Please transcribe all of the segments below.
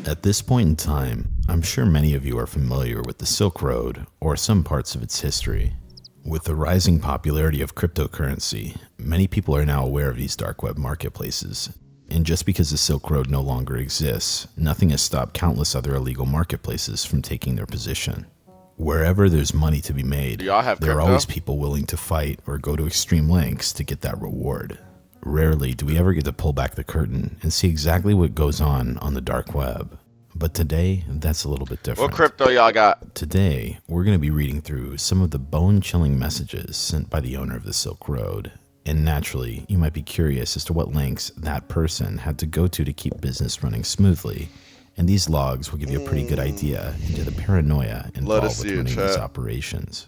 At this point in time, I'm sure many of you are familiar with the Silk Road or some parts of its history. With the rising popularity of cryptocurrency, many people are now aware of these dark web marketplaces. And just because the Silk Road no longer exists, nothing has stopped countless other illegal marketplaces from taking their position. Wherever there's money to be made, there are always people willing to fight or go to extreme lengths to get that reward. Rarely do we ever get to pull back the curtain and see exactly what goes on the dark web. But today, that's a little bit different. What crypto y'all got? Today, we're going to be reading through some of the bone-chilling messages sent by the owner of the Silk Road. And naturally, you might be curious as to what lengths that person had to go to keep business running smoothly. And these logs will give you a pretty good idea into the paranoia involved with running these operations.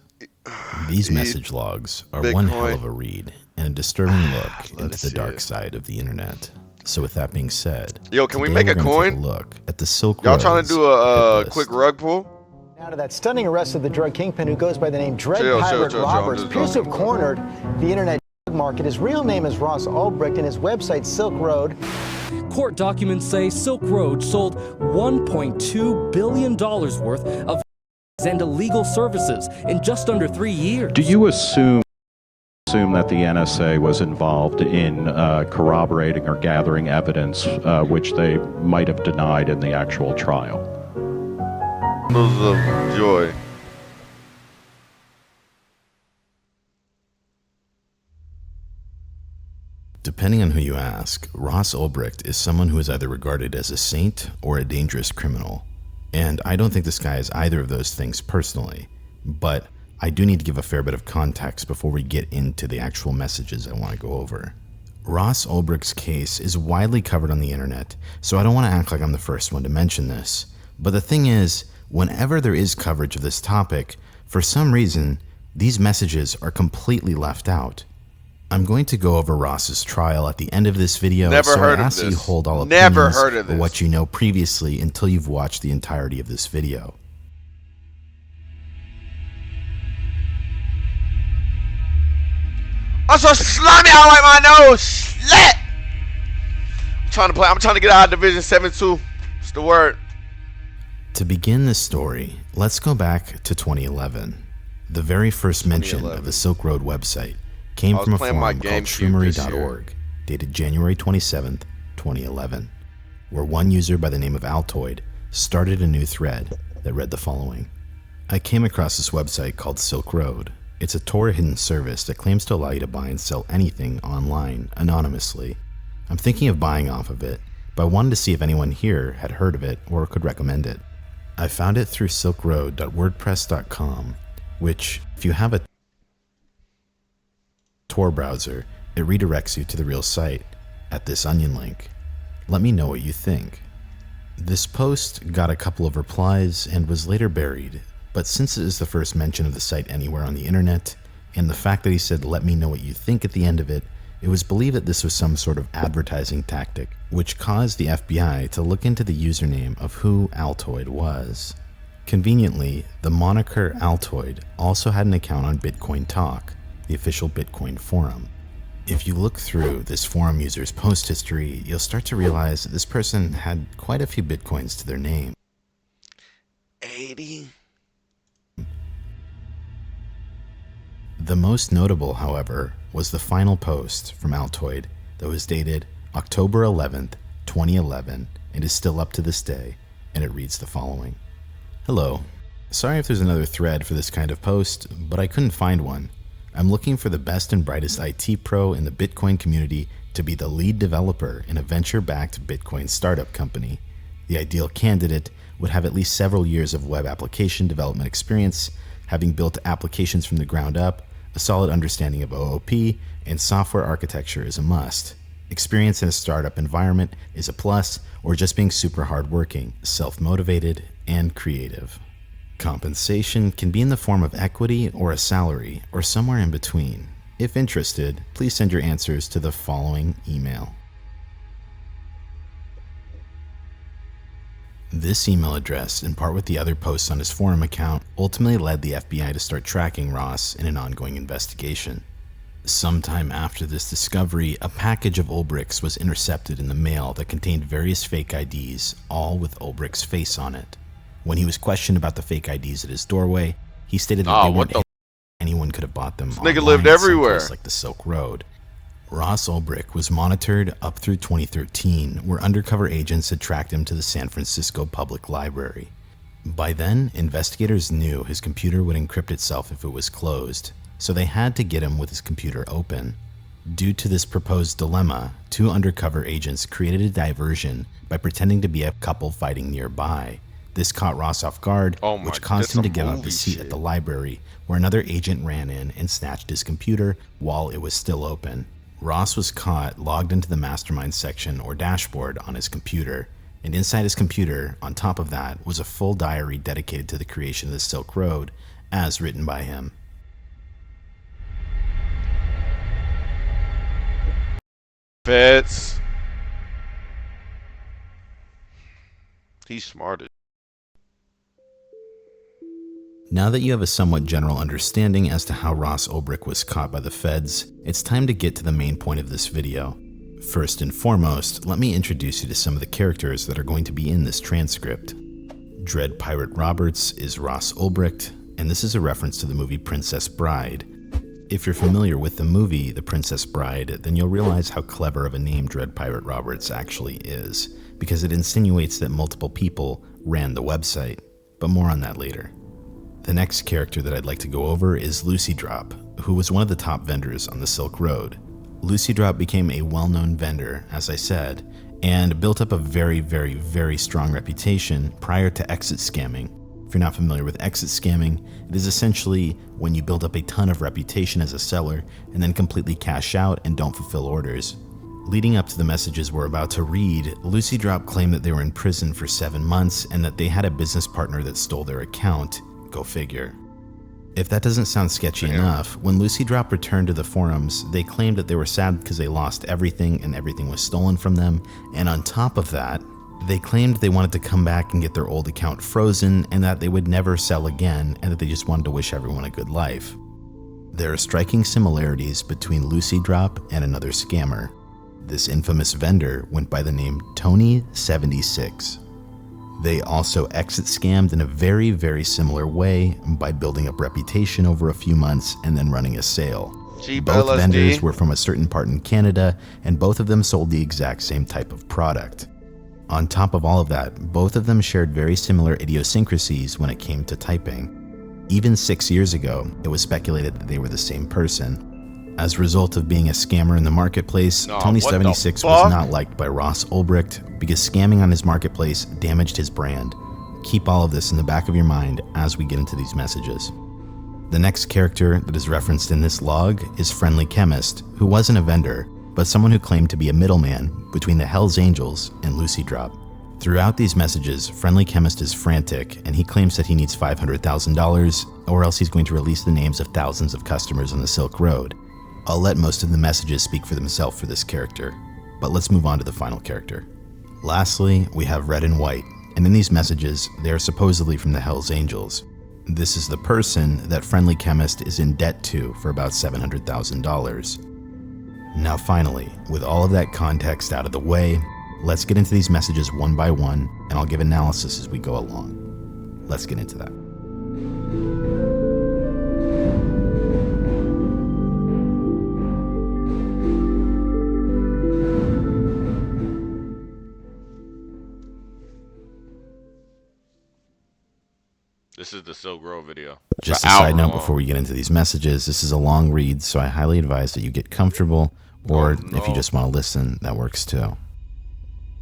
These message logs are one hell of a read and a disturbing look into the dark side of the internet. So with that being said, yo, can we make a coin? Take a look at the Silk Road. Y'all trying to do a quick rug pull? Now to that stunning arrest of the drug kingpin who goes by the name Dread Pirate Roberts. Appears to have cornered the internet market. His real name is Ross Ulbricht and his website Silk Road. Court documents say Silk Road sold $1.2 billion worth of and illegal services in just under 3 years. Do you assume that the NSA was involved in corroborating or gathering evidence which they might have denied in the actual trial? Of joy. Depending on who you ask, Ross Ulbricht is someone who is either regarded as a saint or a dangerous criminal. And I don't think this guy is either of those things personally, but I do need to give a fair bit of context before we get into the actual messages I want to go over. Ross Ulbricht's case is widely covered on the internet, so I don't want to act like I'm the first one to mention this. But the thing is, whenever there is coverage of this topic, for some reason, these messages are completely left out. I'm going to go over Ross's trial at the end of this video, so I ask you hold all opinions or what you know previously until you've watched the entirety of this video. I'm so slimy, I like my nose. Slit. I'm trying to get out of Division 7-2. What's the word? To begin this story, let's go back to 2011. The very first mention of the Silk Road website came from a forum called Shroomery.org, dated January 27th, 2011, where one user by the name of Altoid started a new thread that read the following. I came across this website called Silk Road. It's a Tor hidden service that claims to allow you to buy and sell anything online anonymously. I'm thinking of buying off of it, but I wanted to see if anyone here had heard of it or could recommend it. I found it through silkroad.wordpress.com, which, if you have a Tor browser, it redirects you to the real site at this onion link. Let me know what you think. This post got a couple of replies and was later buried, but since it is the first mention of the site anywhere on the internet, and the fact that he said let me know what you think at the end of it, it was believed that this was some sort of advertising tactic, which caused the FBI to look into the username of who Altoid was. Conveniently, the moniker Altoid also had an account on Bitcoin Talk, the official Bitcoin forum. If you look through this forum user's post history, you'll start to realize that this person had quite a few Bitcoins to their name. 80? The most notable, however, was the final post from Altoid that was dated October 11th, 2011, and is still up to this day, and it reads the following. Hello. Sorry if there's another thread for this kind of post, but I couldn't find one. I'm looking for the best and brightest IT pro in the Bitcoin community to be the lead developer in a venture-backed Bitcoin startup company. The ideal candidate would have at least several years of web application development experience, having built applications from the ground up. A solid understanding of OOP and software architecture is a must. Experience in a startup environment is a plus, or just being super hardworking, self-motivated, and creative. Compensation can be in the form of equity or a salary, or somewhere in between. If interested, please send your answers to the following email. This email address, in part with the other posts on his forum account, ultimately led the FBI to start tracking Ross in an ongoing investigation. Sometime after this discovery, a package of Ulbricht's was intercepted in the mail that contained various fake IDs, all with Ulbricht's face on it. When he was questioned about the fake IDs at his doorway, he stated that they weren't anyone could have bought them. This nigga lived everywhere, like the Silk Road. Ross Ulbricht was monitored up through 2013, where undercover agents had tracked him to the San Francisco Public Library. By then, investigators knew his computer would encrypt itself if it was closed, so they had to get him with his computer open. Due to this proposed dilemma, 2 undercover agents created a diversion by pretending to be a couple fighting nearby. This caught Ross off guard, which caused him to get out of his seat at the library, where another agent ran in and snatched his computer while it was still open. Ross was caught logged into the mastermind section or dashboard on his computer, and inside his computer, on top of that, was a full diary dedicated to the creation of the Silk Road, as written by him. Feds. He's smart. Now that you have a somewhat general understanding as to how Ross Ulbricht was caught by the feds, it's time to get to the main point of this video. First and foremost, let me introduce you to some of the characters that are going to be in this transcript. Dread Pirate Roberts is Ross Ulbricht, and this is a reference to the movie Princess Bride. If you're familiar with the movie The Princess Bride, then you'll realize how clever of a name Dread Pirate Roberts actually is, because it insinuates that multiple people ran the website, but more on that later. The next character that I'd like to go over is LucyDrop, who was one of the top vendors on the Silk Road. LucyDrop became a well-known vendor, as I said, and built up a very strong reputation prior to exit scamming. If you're not familiar with exit scamming, it is essentially when you build up a ton of reputation as a seller and then completely cash out and don't fulfill orders. Leading up to the messages we're about to read, LucyDrop claimed that they were in prison for 7 months and that they had a business partner that stole their account. Go figure. If that doesn't sound sketchy enough, when LucyDrop returned to the forums, they claimed that they were sad because they lost everything and everything was stolen from them, and on top of that, they claimed they wanted to come back and get their old account frozen and that they would never sell again and that they just wanted to wish everyone a good life. There are striking similarities between LucyDrop and another scammer. This infamous vendor went by the name Tony76. They also exit scammed in a very similar way by building up reputation over a few months and then running a sale. Both vendors were from a certain part in Canada, and both of them sold the exact same type of product. On top of all of that, both of them shared very similar idiosyncrasies when it came to typing. Even 6 years ago, it was speculated that they were the same person. As a result of being a scammer in the marketplace, Tony76 was not liked by Ross Ulbricht because scamming on his marketplace damaged his brand. Keep all of this in the back of your mind as we get into these messages. The next character that is referenced in this log is Friendly Chemist, who wasn't a vendor, but someone who claimed to be a middleman between the Hells Angels and LucyDrop. Throughout these messages, Friendly Chemist is frantic, and he claims that he needs $500,000, or else he's going to release the names of thousands of customers on the Silk Road. I'll let most of the messages speak for themselves for this character, but let's move on to the final character. Lastly, we have Red and White, and in these messages, they are supposedly from the Hells Angels. This is the person that Friendly Chemist is in debt to for about $700,000. Now finally, with all of that context out of the way, let's get into these messages one by one, and I'll give analysis as we go along. Let's get into that. This is the Silk Road video. Just a side note before we get into these messages, this is a long read, so I highly advise that you get comfortable, or if you just want to listen, that works too.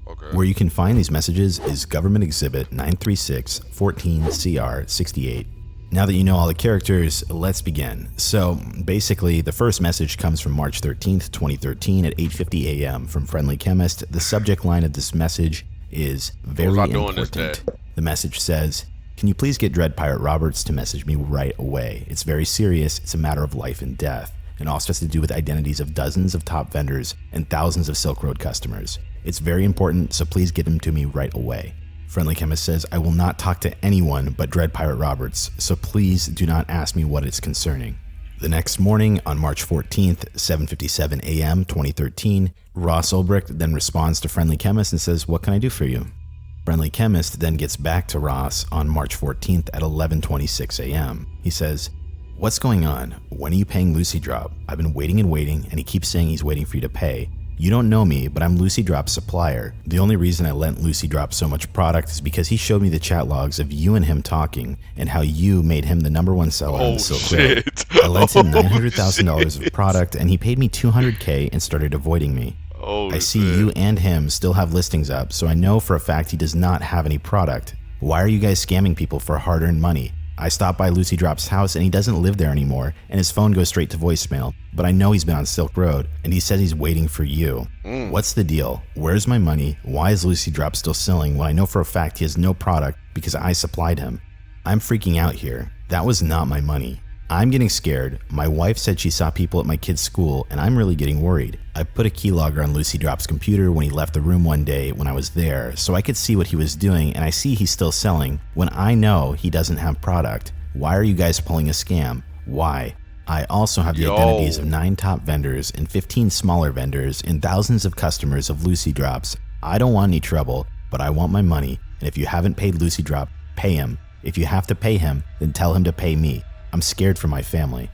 Okay. Where you can find these messages is Government Exhibit 936-14-CR-68. Now that you know all the characters, let's begin. So basically, the first message comes from March 13th, 2013 at 8:50 a.m. from Friendly Chemist. The subject line of this message is very important. The message says, "Can you please get Dread Pirate Roberts to message me right away? It's very serious. It's a matter of life and death. It also has to do with identities of dozens of top vendors and thousands of Silk Road customers. It's very important, so please get him to me right away." Friendly Chemist says, "I will not talk to anyone but Dread Pirate Roberts, so please do not ask me what it's concerning." The next morning, on March 14th, 7:57 a.m., 2013, Ross Ulbricht then responds to Friendly Chemist and says, "What can I do for you?" Friendly Chemist then gets back to Ross on March 14th at 11:26 a.m. He says, "What's going on? When are you paying Lucy Drop? I've been waiting and waiting, and he keeps saying he's waiting for you to pay. You don't know me, but I'm Lucy Drop's supplier. The only reason I lent Lucy Drop so much product is because he showed me the chat logs of you and him talking and how you made him the #1 seller on the Silk Road. I lent him $900,000 of product and he paid me $200K and started avoiding me. I see you and him still have listings up, so I know for a fact he does not have any product. Why are you guys scamming people for hard-earned money? I stopped by Lucy Drop's house and he doesn't live there anymore, and his phone goes straight to voicemail, but I know he's been on Silk Road, and he said he's waiting for you. What's the deal? Where's my money? Why is Lucy Drop still selling when I know for a fact he has no product because I supplied him? I'm freaking out here. That was not my money. I'm getting scared. My wife said she saw people at my kid's school, and I'm really getting worried. I put a keylogger on Lucy Drop's computer when he left the room one day when I was there, so I could see what he was doing, and I see he's still selling when I know he doesn't have product. Why are you guys pulling a scam? Why? I also have the identities of 9 top vendors and 15 smaller vendors and thousands of customers of Lucy Drops. I don't want any trouble, but I want my money, and if you haven't paid Lucy Drop, pay him. If you have to pay him, then tell him to pay me. I'm scared for my family.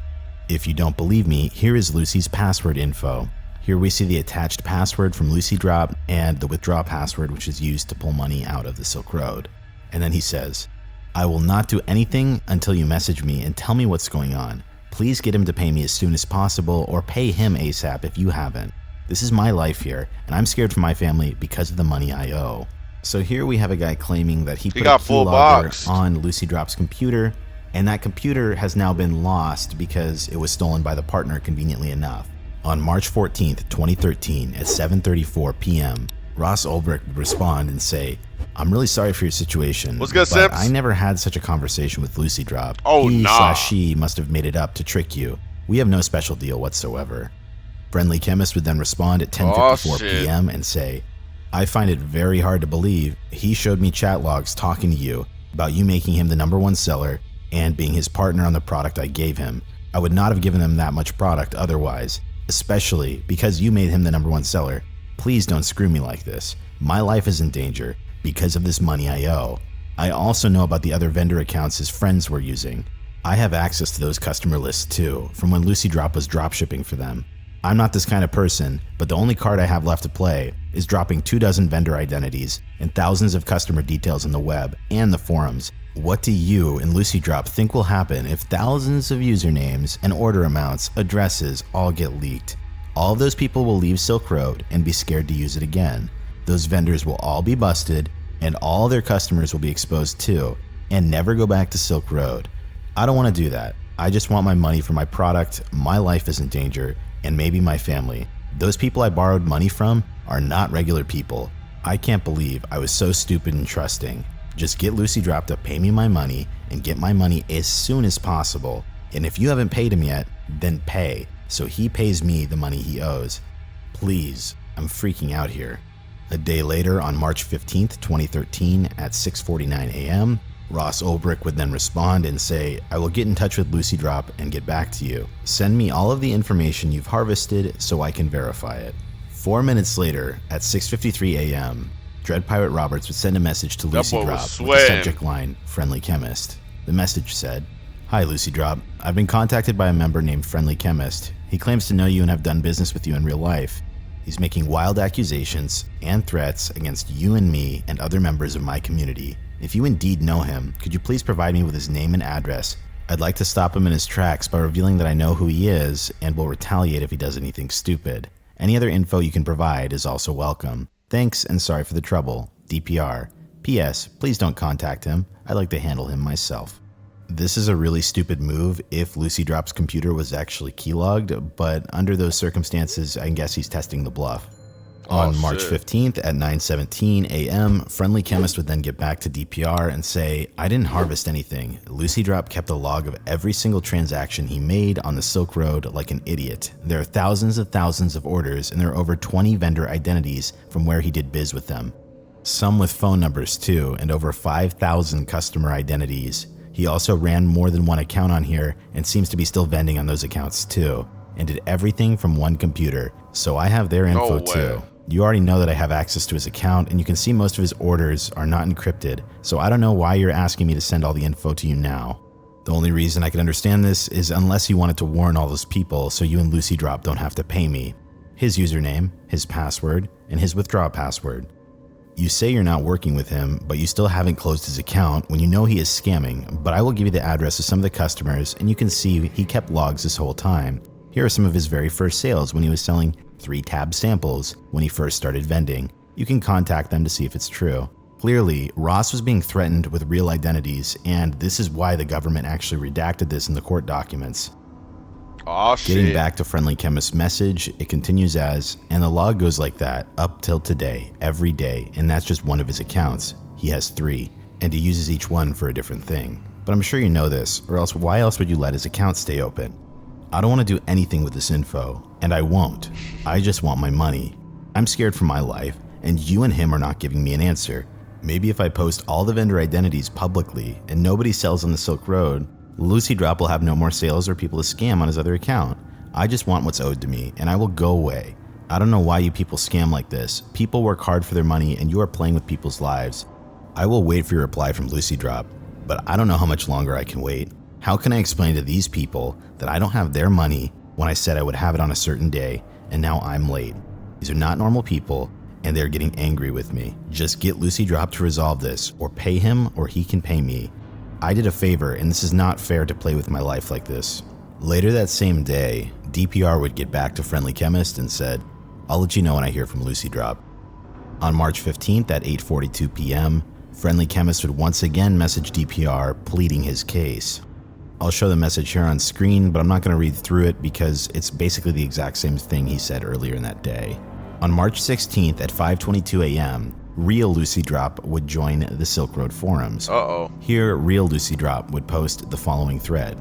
If you don't believe me, here is Lucy's password info. Here we see the attached password from Lucy Drop and the withdraw password, which is used to pull money out of the Silk Road. And then he says, "I will not do anything until you message me and tell me what's going on. Please get him to pay me as soon as possible, or pay him ASAP if you haven't. This is my life here, and I'm scared for my family because of the money I owe." So here we have a guy claiming that he put a keylogger on Lucy Drop's computer, and that computer has now been lost because it was stolen by the partner, conveniently enough. On March 14th, 2013 at 7:34 p.m., Ross Ulbricht would respond and say, "I'm really sorry for your situation, What's good, but Sips? I never had such a conversation with Lucy Drop. Oh, He/she must have made it up to trick you. We have no special deal whatsoever." Friendly Chemist would then respond at 10:54 p.m. and say, "I find it very hard to believe. He showed me chat logs talking to you about you making him the #1 seller and being his partner on the product I gave him. I would not have given him that much product otherwise, especially because you made him the #1 seller. Please don't screw me like this. My life is in danger because of this money I owe. I also know about the other vendor accounts his friends were using. I have access to those customer lists too, from when Lucy Drop was dropshipping for them. I'm not this kind of person, but the only card I have left to play is dropping 24 vendor identities and thousands of customer details on the web and the forums. What do you and Lucy Drop think will happen if thousands of usernames and order amounts, addresses all get leaked? All of those people will leave Silk Road and be scared to use it again. Those vendors will all be busted, and all their customers will be exposed too, and never go back to Silk Road. I don't want to do that. I just want my money for my product, my life is in danger, and maybe my family. Those people I borrowed money from are not regular people. I can't believe I was so stupid and trusting. Just get Lucy Drop to pay me my money and get my money as soon as possible. And if you haven't paid him yet, then pay, so he pays me the money he owes. Please, I'm freaking out here." A day later, on March 15th, 2013 at 6:49 a.m., Ross Ulbricht would then respond and say, "I will get in touch with Lucy Drop and get back to you. Send me all of the information you've harvested so I can verify it." 4 minutes later, at 6:53 a.m., Dread Pirate Roberts would send a message to Lucy Drop with the subject line, "Friendly Chemist." The message said, "Hi Lucy Drop, I've been contacted by a member named Friendly Chemist. He claims to know you and have done business with you in real life. He's making wild accusations and threats against you and me and other members of my community. If you indeed know him, could you please provide me with his name and address? I'd like to stop him in his tracks by revealing that I know who he is and will retaliate if he does anything stupid. Any other info you can provide is also welcome. Thanks and sorry for the trouble. DPR. P.S. Please don't contact him. I'd like to handle him myself." This is a really stupid move if Lucy Drop's computer was actually keylogged, but under those circumstances, I guess he's testing the bluff. On March 15th at 9:17 a.m., Friendly Chemist would then get back to DPR and say, "I didn't harvest anything. Lucy Drop kept a log of every single transaction he made on the Silk Road like an idiot. There are thousands of orders, and there are over 20 vendor identities from where he did biz with them. Some with phone numbers too, and over 5,000 customer identities. He also ran more than one account on here and seems to be still vending on those accounts too, and did everything from one computer, so I have their info too. You already know that I have access to his account, and you can see most of his orders are not encrypted, so I don't know why you're asking me to send all the info to you now. The only reason I can understand this is unless you wanted to warn all those people so you and Lucy Drop don't have to pay me. His username, his password, and his withdraw password. You say you're not working with him, but you still haven't closed his account when you know he is scamming, but I will give you the address of some of the customers and you can see he kept logs this whole time. Here are some of his very first sales when he was selling 3 tab samples when he first started vending. You can contact them to see if it's true. Clearly, Ross was being threatened with real identities, and this is why the government actually redacted this in the court documents. Oh, shit. Getting back to Friendly Chemist's message, it continues as, and the log goes like that up till today, every day, and that's just one of his accounts. He has 3, and he uses each one for a different thing. But I'm sure you know this, or else why else would you let his account stay open? I don't want to do anything with this info, and I won't. I just want my money. I'm scared for my life, and you and him are not giving me an answer. Maybe if I post all the vendor identities publicly and nobody sells on the Silk Road, Lucy Drop will have no more sales or people to scam on his other account. I just want what's owed to me, and I will go away. I don't know why you people scam like this. People work hard for their money, and you are playing with people's lives. I will wait for your reply from Lucy Drop, but I don't know how much longer I can wait. How can I explain to these people that I don't have their money when I said I would have it on a certain day, and now I'm late? These are not normal people, and they're getting angry with me. Just get Lucy Drop to resolve this, or pay him, or he can pay me. I did a favor, and this is not fair to play with my life like this. Later that same day, DPR would get back to Friendly Chemist and said, I'll let you know when I hear from Lucy Drop. On March 15th at 8:42 p.m., Friendly Chemist would once again message DPR pleading his case. I'll show the message here on screen, but I'm not going to read through it because it's basically the exact same thing he said earlier in that day. On March 16th at 5:22 a.m., Real Lucy Drop would join the Silk Road forums. Here, Real Lucy Drop would post the following thread.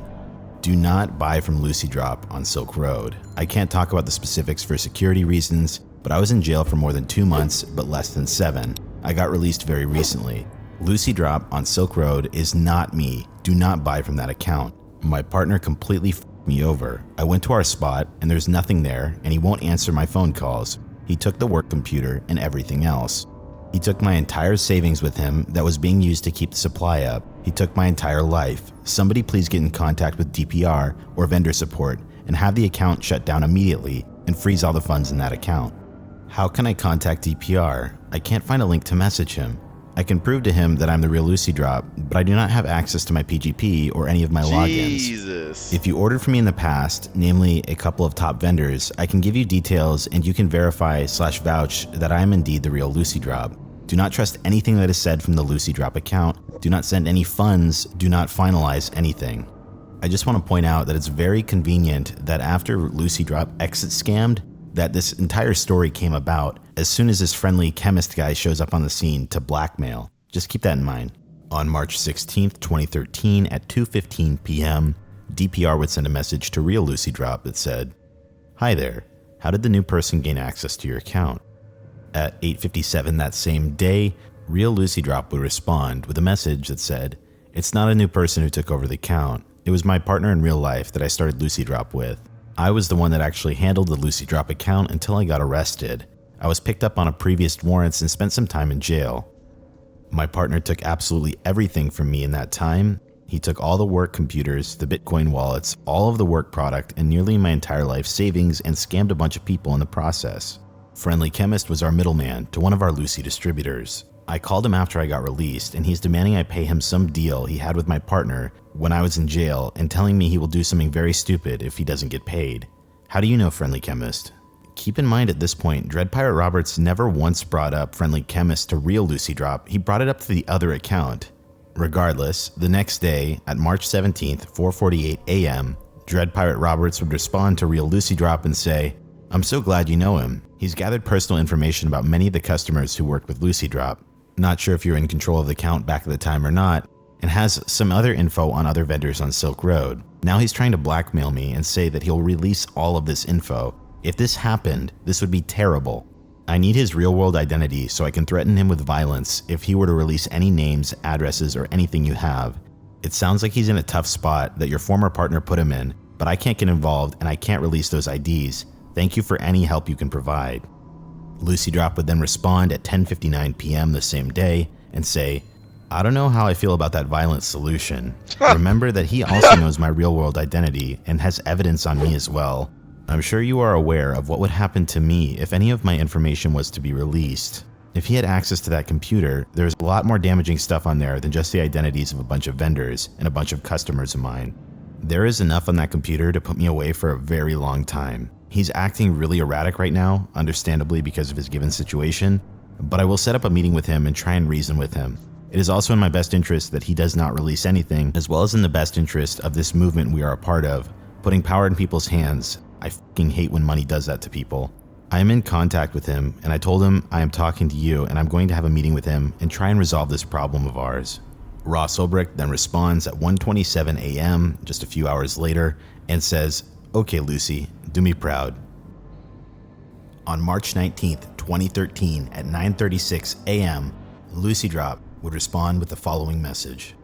Do not buy from Lucy Drop on Silk Road. I can't talk about the specifics for security reasons, but I was in jail for more than 2 months, but less than 7. I got released very recently. Lucy Drop on Silk Road is not me. Do not buy from that account. My partner completely f***ed me over. I went to our spot and there's nothing there, and he won't answer my phone calls. He took the work computer and everything else. He took my entire savings with him that was being used to keep the supply up. He took my entire life. Somebody please get in contact with DPR or vendor support and have the account shut down immediately and freeze all the funds in that account. How can I contact DPR? I can't find a link to message him. I can prove to him that I'm the real Lucy Drop, but I do not have access to my PGP or any of my logins. If you ordered from me in the past, namely a couple of top vendors, I can give you details and you can verify/vouch that I am indeed the real Lucy Drop. Do not trust anything that is said from the Lucy Drop account. Do not send any funds. Do not finalize anything. I just want to point out that it's very convenient that after Lucy Drop exit scammed, that this entire story came about as soon as this Friendly Chemist guy shows up on the scene to blackmail. Just keep that in mind. On March 16th, 2013 at 2:15 p.m., DPR would send a message to Real Lucy Drop that said, Hi there, how did the new person gain access to your account? At 8:57 that same day, Real Lucy Drop would respond with a message that said, It's not a new person who took over the account. It was my partner in real life that I started Lucy Drop with. I was the one that actually handled the Lucy Drop account until I got arrested. I was picked up on a previous warrants and spent some time in jail. My partner took absolutely everything from me in that time. He took all the work computers, the Bitcoin wallets, all of the work product, and nearly my entire life savings and scammed a bunch of people in the process. Friendly Chemist was our middleman to one of our Lucy distributors. I called him after I got released, and he's demanding I pay him some deal he had with my partner when I was in jail and telling me he will do something very stupid if he doesn't get paid. How do you know Friendly Chemist? Keep in mind at this point, Dread Pirate Roberts never once brought up Friendly Chemist to Real Lucy Drop. He brought it up to the other account. Regardless, the next day, at March 17th, 4:48 a.m., Dread Pirate Roberts would respond to Real Lucy Drop and say, I'm so glad you know him. He's gathered personal information about many of the customers who worked with Lucy Drop. Not sure if you're in control of the account back at the time or not, and has some other info on other vendors on Silk Road. Now he's trying to blackmail me and say that he'll release all of this info. If this happened, this would be terrible. I need his real-world identity so I can threaten him with violence if he were to release any names, addresses, or anything you have. It sounds like he's in a tough spot that your former partner put him in, but I can't get involved and I can't release those IDs. Thank you for any help you can provide. Lucy Drop would then respond at 10:59 p.m. the same day and say, I don't know how I feel about that violent solution. Remember that he also knows my real-world identity and has evidence on me as well. I'm sure you are aware of what would happen to me if any of my information was to be released. If he had access to that computer, there's a lot more damaging stuff on there than just the identities of a bunch of vendors and a bunch of customers of mine. There is enough on that computer to put me away for a very long time. He's acting really erratic right now, understandably because of his given situation, but I will set up a meeting with him and try and reason with him. It is also in my best interest that he does not release anything, as well as in the best interest of this movement we are a part of, putting power in people's hands. I fucking hate when money does that to people. I am in contact with him, and I told him I am talking to you and I'm going to have a meeting with him and try and resolve this problem of ours. Ross Ulbricht then responds at 1:27 a.m., just a few hours later, and says, Okay, Lucy, do me proud. On March 19th, 2013 at 9:36 a.m., Lucy Drop would respond with the following message.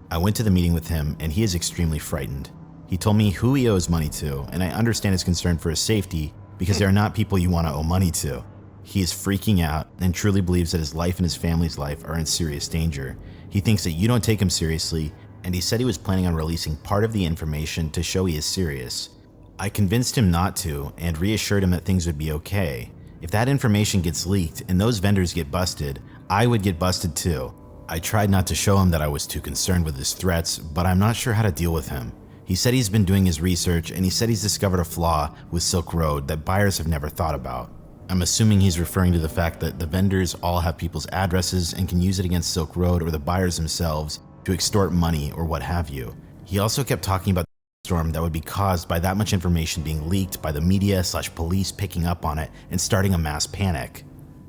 I went to the meeting with him and he is extremely frightened. He told me who he owes money to, and I understand his concern for his safety because they are not people you want to owe money to. He is freaking out and truly believes that his life and his family's life are in serious danger. He thinks that you don't take him seriously, and he said he was planning on releasing part of the information to show he is serious. I convinced him not to and reassured him that things would be okay. If that information gets leaked and those vendors get busted, I would get busted too. I tried not to show him that I was too concerned with his threats, but I'm not sure how to deal with him. He said he's been doing his research and he said he's discovered a flaw with Silk Road that buyers have never thought about. I'm assuming he's referring to the fact that the vendors all have people's addresses and can use it against Silk Road or the buyers themselves to extort money or what have you. He also kept talking about the storm that would be caused by that much information being leaked by the media/police picking up on it and starting a mass panic.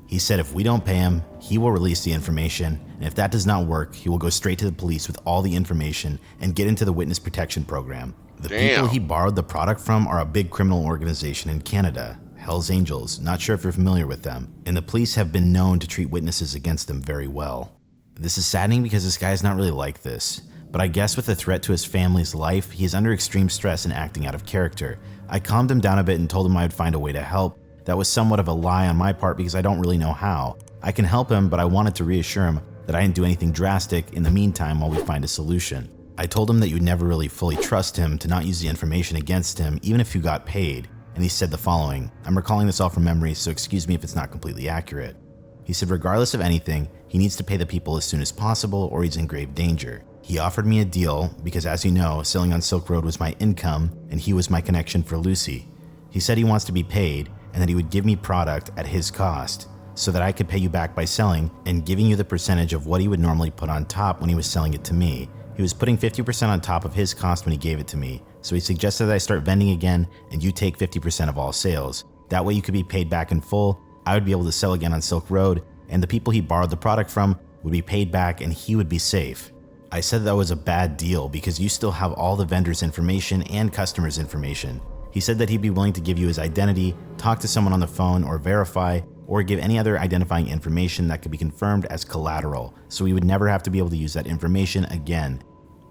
He said if we don't pay him, he will release the information, and if that does not work, he will go straight to the police with all the information and get into the witness protection program. The people he borrowed the product from are a big criminal organization in Canada, Hell's Angels, not sure if you're familiar with them, and the police have been known to treat witnesses against them very well. This is saddening because this guy is not really like this, but I guess with the threat to his family's life, he is under extreme stress and acting out of character. I calmed him down a bit and told him I would find a way to help. That was somewhat of a lie on my part because I don't really know how. I can help him, but I wanted to reassure him that I didn't do anything drastic in the meantime while we find a solution. I told him that you would never really fully trust him to not use the information against him even if you got paid, and he said the following. I'm recalling this all from memory, so excuse me if it's not completely accurate. He said regardless of anything, he needs to pay the people as soon as possible or he's in grave danger. He offered me a deal because, as you know, selling on Silk Road was my income and he was my connection for Lucy. He said he wants to be paid and that he would give me product at his cost so that I could pay you back by selling and giving you the percentage of what he would normally put on top when he was selling it to me. He was putting 50% on top of his cost when he gave it to me, so he suggested that I start vending again and you take 50% of all sales. That way you could be paid back in full, I would be able to sell again on Silk Road, and the people he borrowed the product from would be paid back and he would be safe. I said that was a bad deal because you still have all the vendors' information and customers' information. He said that he'd be willing to give you his identity, talk to someone on the phone, or verify, or give any other identifying information that could be confirmed as collateral, so we would never have to be able to use that information again.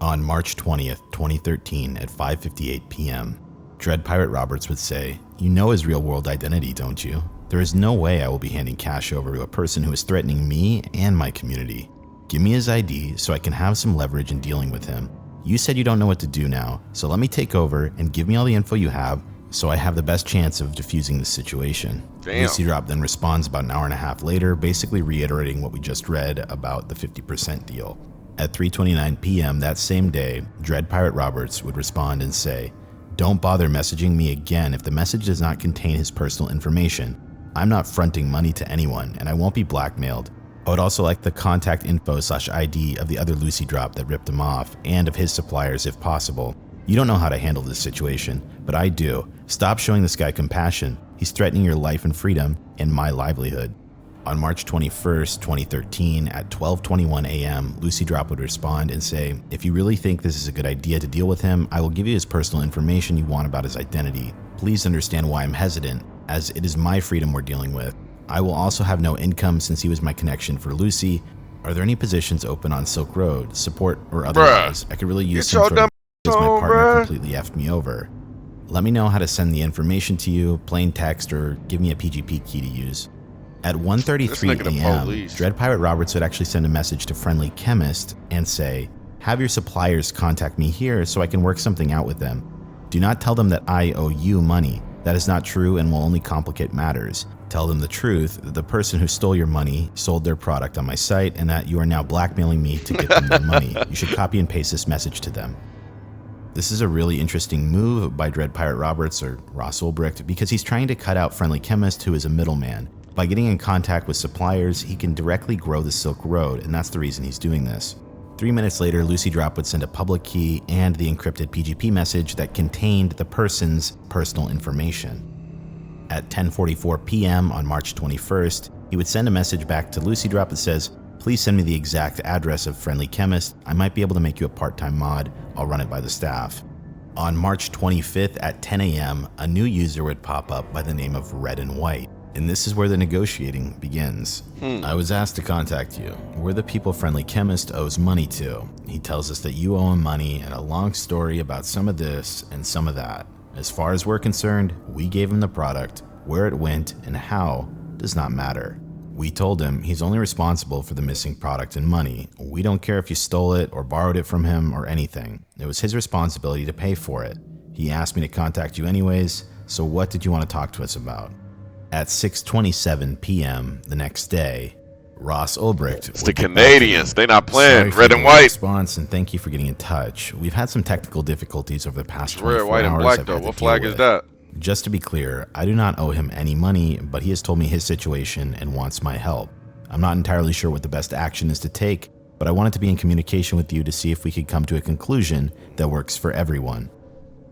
On March 20th, 2013 at 5:58 p.m., Dread Pirate Roberts would say, You know his real-world identity, don't you? There is no way I will be handing cash over to a person who is threatening me and my community. Give me his ID so I can have some leverage in dealing with him. You said you don't know what to do now, so let me take over and give me all the info you have so I have the best chance of diffusing the situation. Lucy Drop then responds about an hour and a half later, basically reiterating what we just read about the 50% deal. At 3:29 p.m. that same day, Dread Pirate Roberts would respond and say, Don't bother messaging me again if the message does not contain his personal information. I'm not fronting money to anyone and I won't be blackmailed. I would also like the contact info/ID of the other Lucy Drop that ripped him off and of his suppliers if possible. You don't know how to handle this situation, but I do. Stop showing this guy compassion. He's threatening your life and freedom and my livelihood. On March 21st, 2013 at 12:21 a.m., Lucy Drop would respond and say, If you really think this is a good idea to deal with him, I will give you his personal information you want about his identity. Please understand why I'm hesitant, as it is my freedom we're dealing with. I will also have no income since he was my connection for Lucy. Are there any positions open on Silk Road, support or otherwise? I could really use Get some your sort of dumb because my on, partner bruh. completely effed me over. Let me know how to send the information to you, plain text, or give me a PGP key to use. At 1:33 a.m., Dread Pirate Roberts would actually send a message to Friendly Chemist and say, have your suppliers contact me here so I can work something out with them. Do not tell them that I owe you money. That is not true and will only complicate matters. Tell them the truth, that the person who stole your money sold their product on my site and that you are now blackmailing me to get them their money. You should copy and paste this message to them. This is a really interesting move by Dread Pirate Roberts, or Ross Ulbricht, because he's trying to cut out Friendly Chemist, who is a middleman. By getting in contact with suppliers, he can directly grow the Silk Road, and that's the reason he's doing this. 3 minutes later, Lucy Drop would send a public key and the encrypted PGP message that contained the person's personal information. At 10:44 p.m. on March 21st, he would send a message back to Lucy Drop that says, please send me the exact address of Friendly Chemist. I might be able to make you a part-time mod. I'll run it by the staff. On March 25th at 10 a.m., a new user would pop up by the name of Red and White. And this is where the negotiating begins. I was asked to contact you. We're the people Friendly Chemist owes money to. He tells us that you owe him money and a long story about some of this and some of that. As far as we're concerned, we gave him the product. Where it went and how does not matter. We told him he's only responsible for the missing product and money. We don't care if you stole it or borrowed it from him or anything. It was his responsibility to pay for it. He asked me to contact you anyways, so what did you want to talk to us about? At 6:27 p.m. the next day, Ross Ulbricht. It's the Canadians. They not playing. Red and white. Response, and thank you for getting in touch. We've had some technical difficulties over the past 24 red, white, hours. and black though. What flag is that? Just to be clear, I do not owe him any money, but he has told me his situation and wants my help. I'm not entirely sure what the best action is to take, but I wanted to be in communication with you to see if we could come to a conclusion that works for everyone.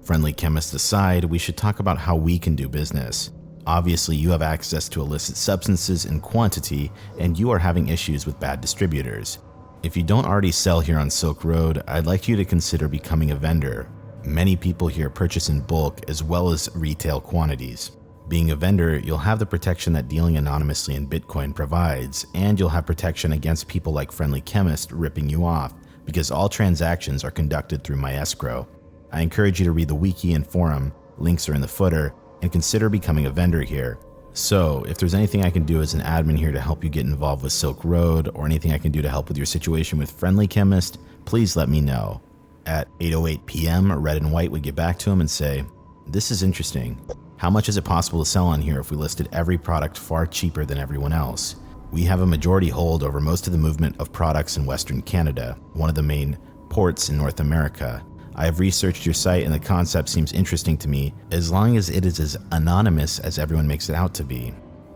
Friendly Chemist aside, we should talk about how we can do business. Obviously, you have access to illicit substances in quantity, and you are having issues with bad distributors. If you don't already sell here on Silk Road, I'd like you to consider becoming a vendor. Many people here purchase in bulk as well as retail quantities. Being a vendor, you'll have the protection that dealing anonymously in Bitcoin provides, and you'll have protection against people like Friendly Chemist ripping you off, because all transactions are conducted through my escrow. I encourage you to read the wiki and forum, links are in the footer, and consider becoming a vendor here. So, if there's anything I can do as an admin here to help you get involved with Silk Road, or anything I can do to help with your situation with Friendly Chemist, please let me know. At 8:08 p.m., Red and White would get back to him and say, this is interesting. How much is it possible to sell on here if we listed every product far cheaper than everyone else? We have a majority hold over most of the movement of products in Western Canada, one of the main ports in North America. I have researched your site and the concept seems interesting to me, as long as it is as anonymous as everyone makes it out to be.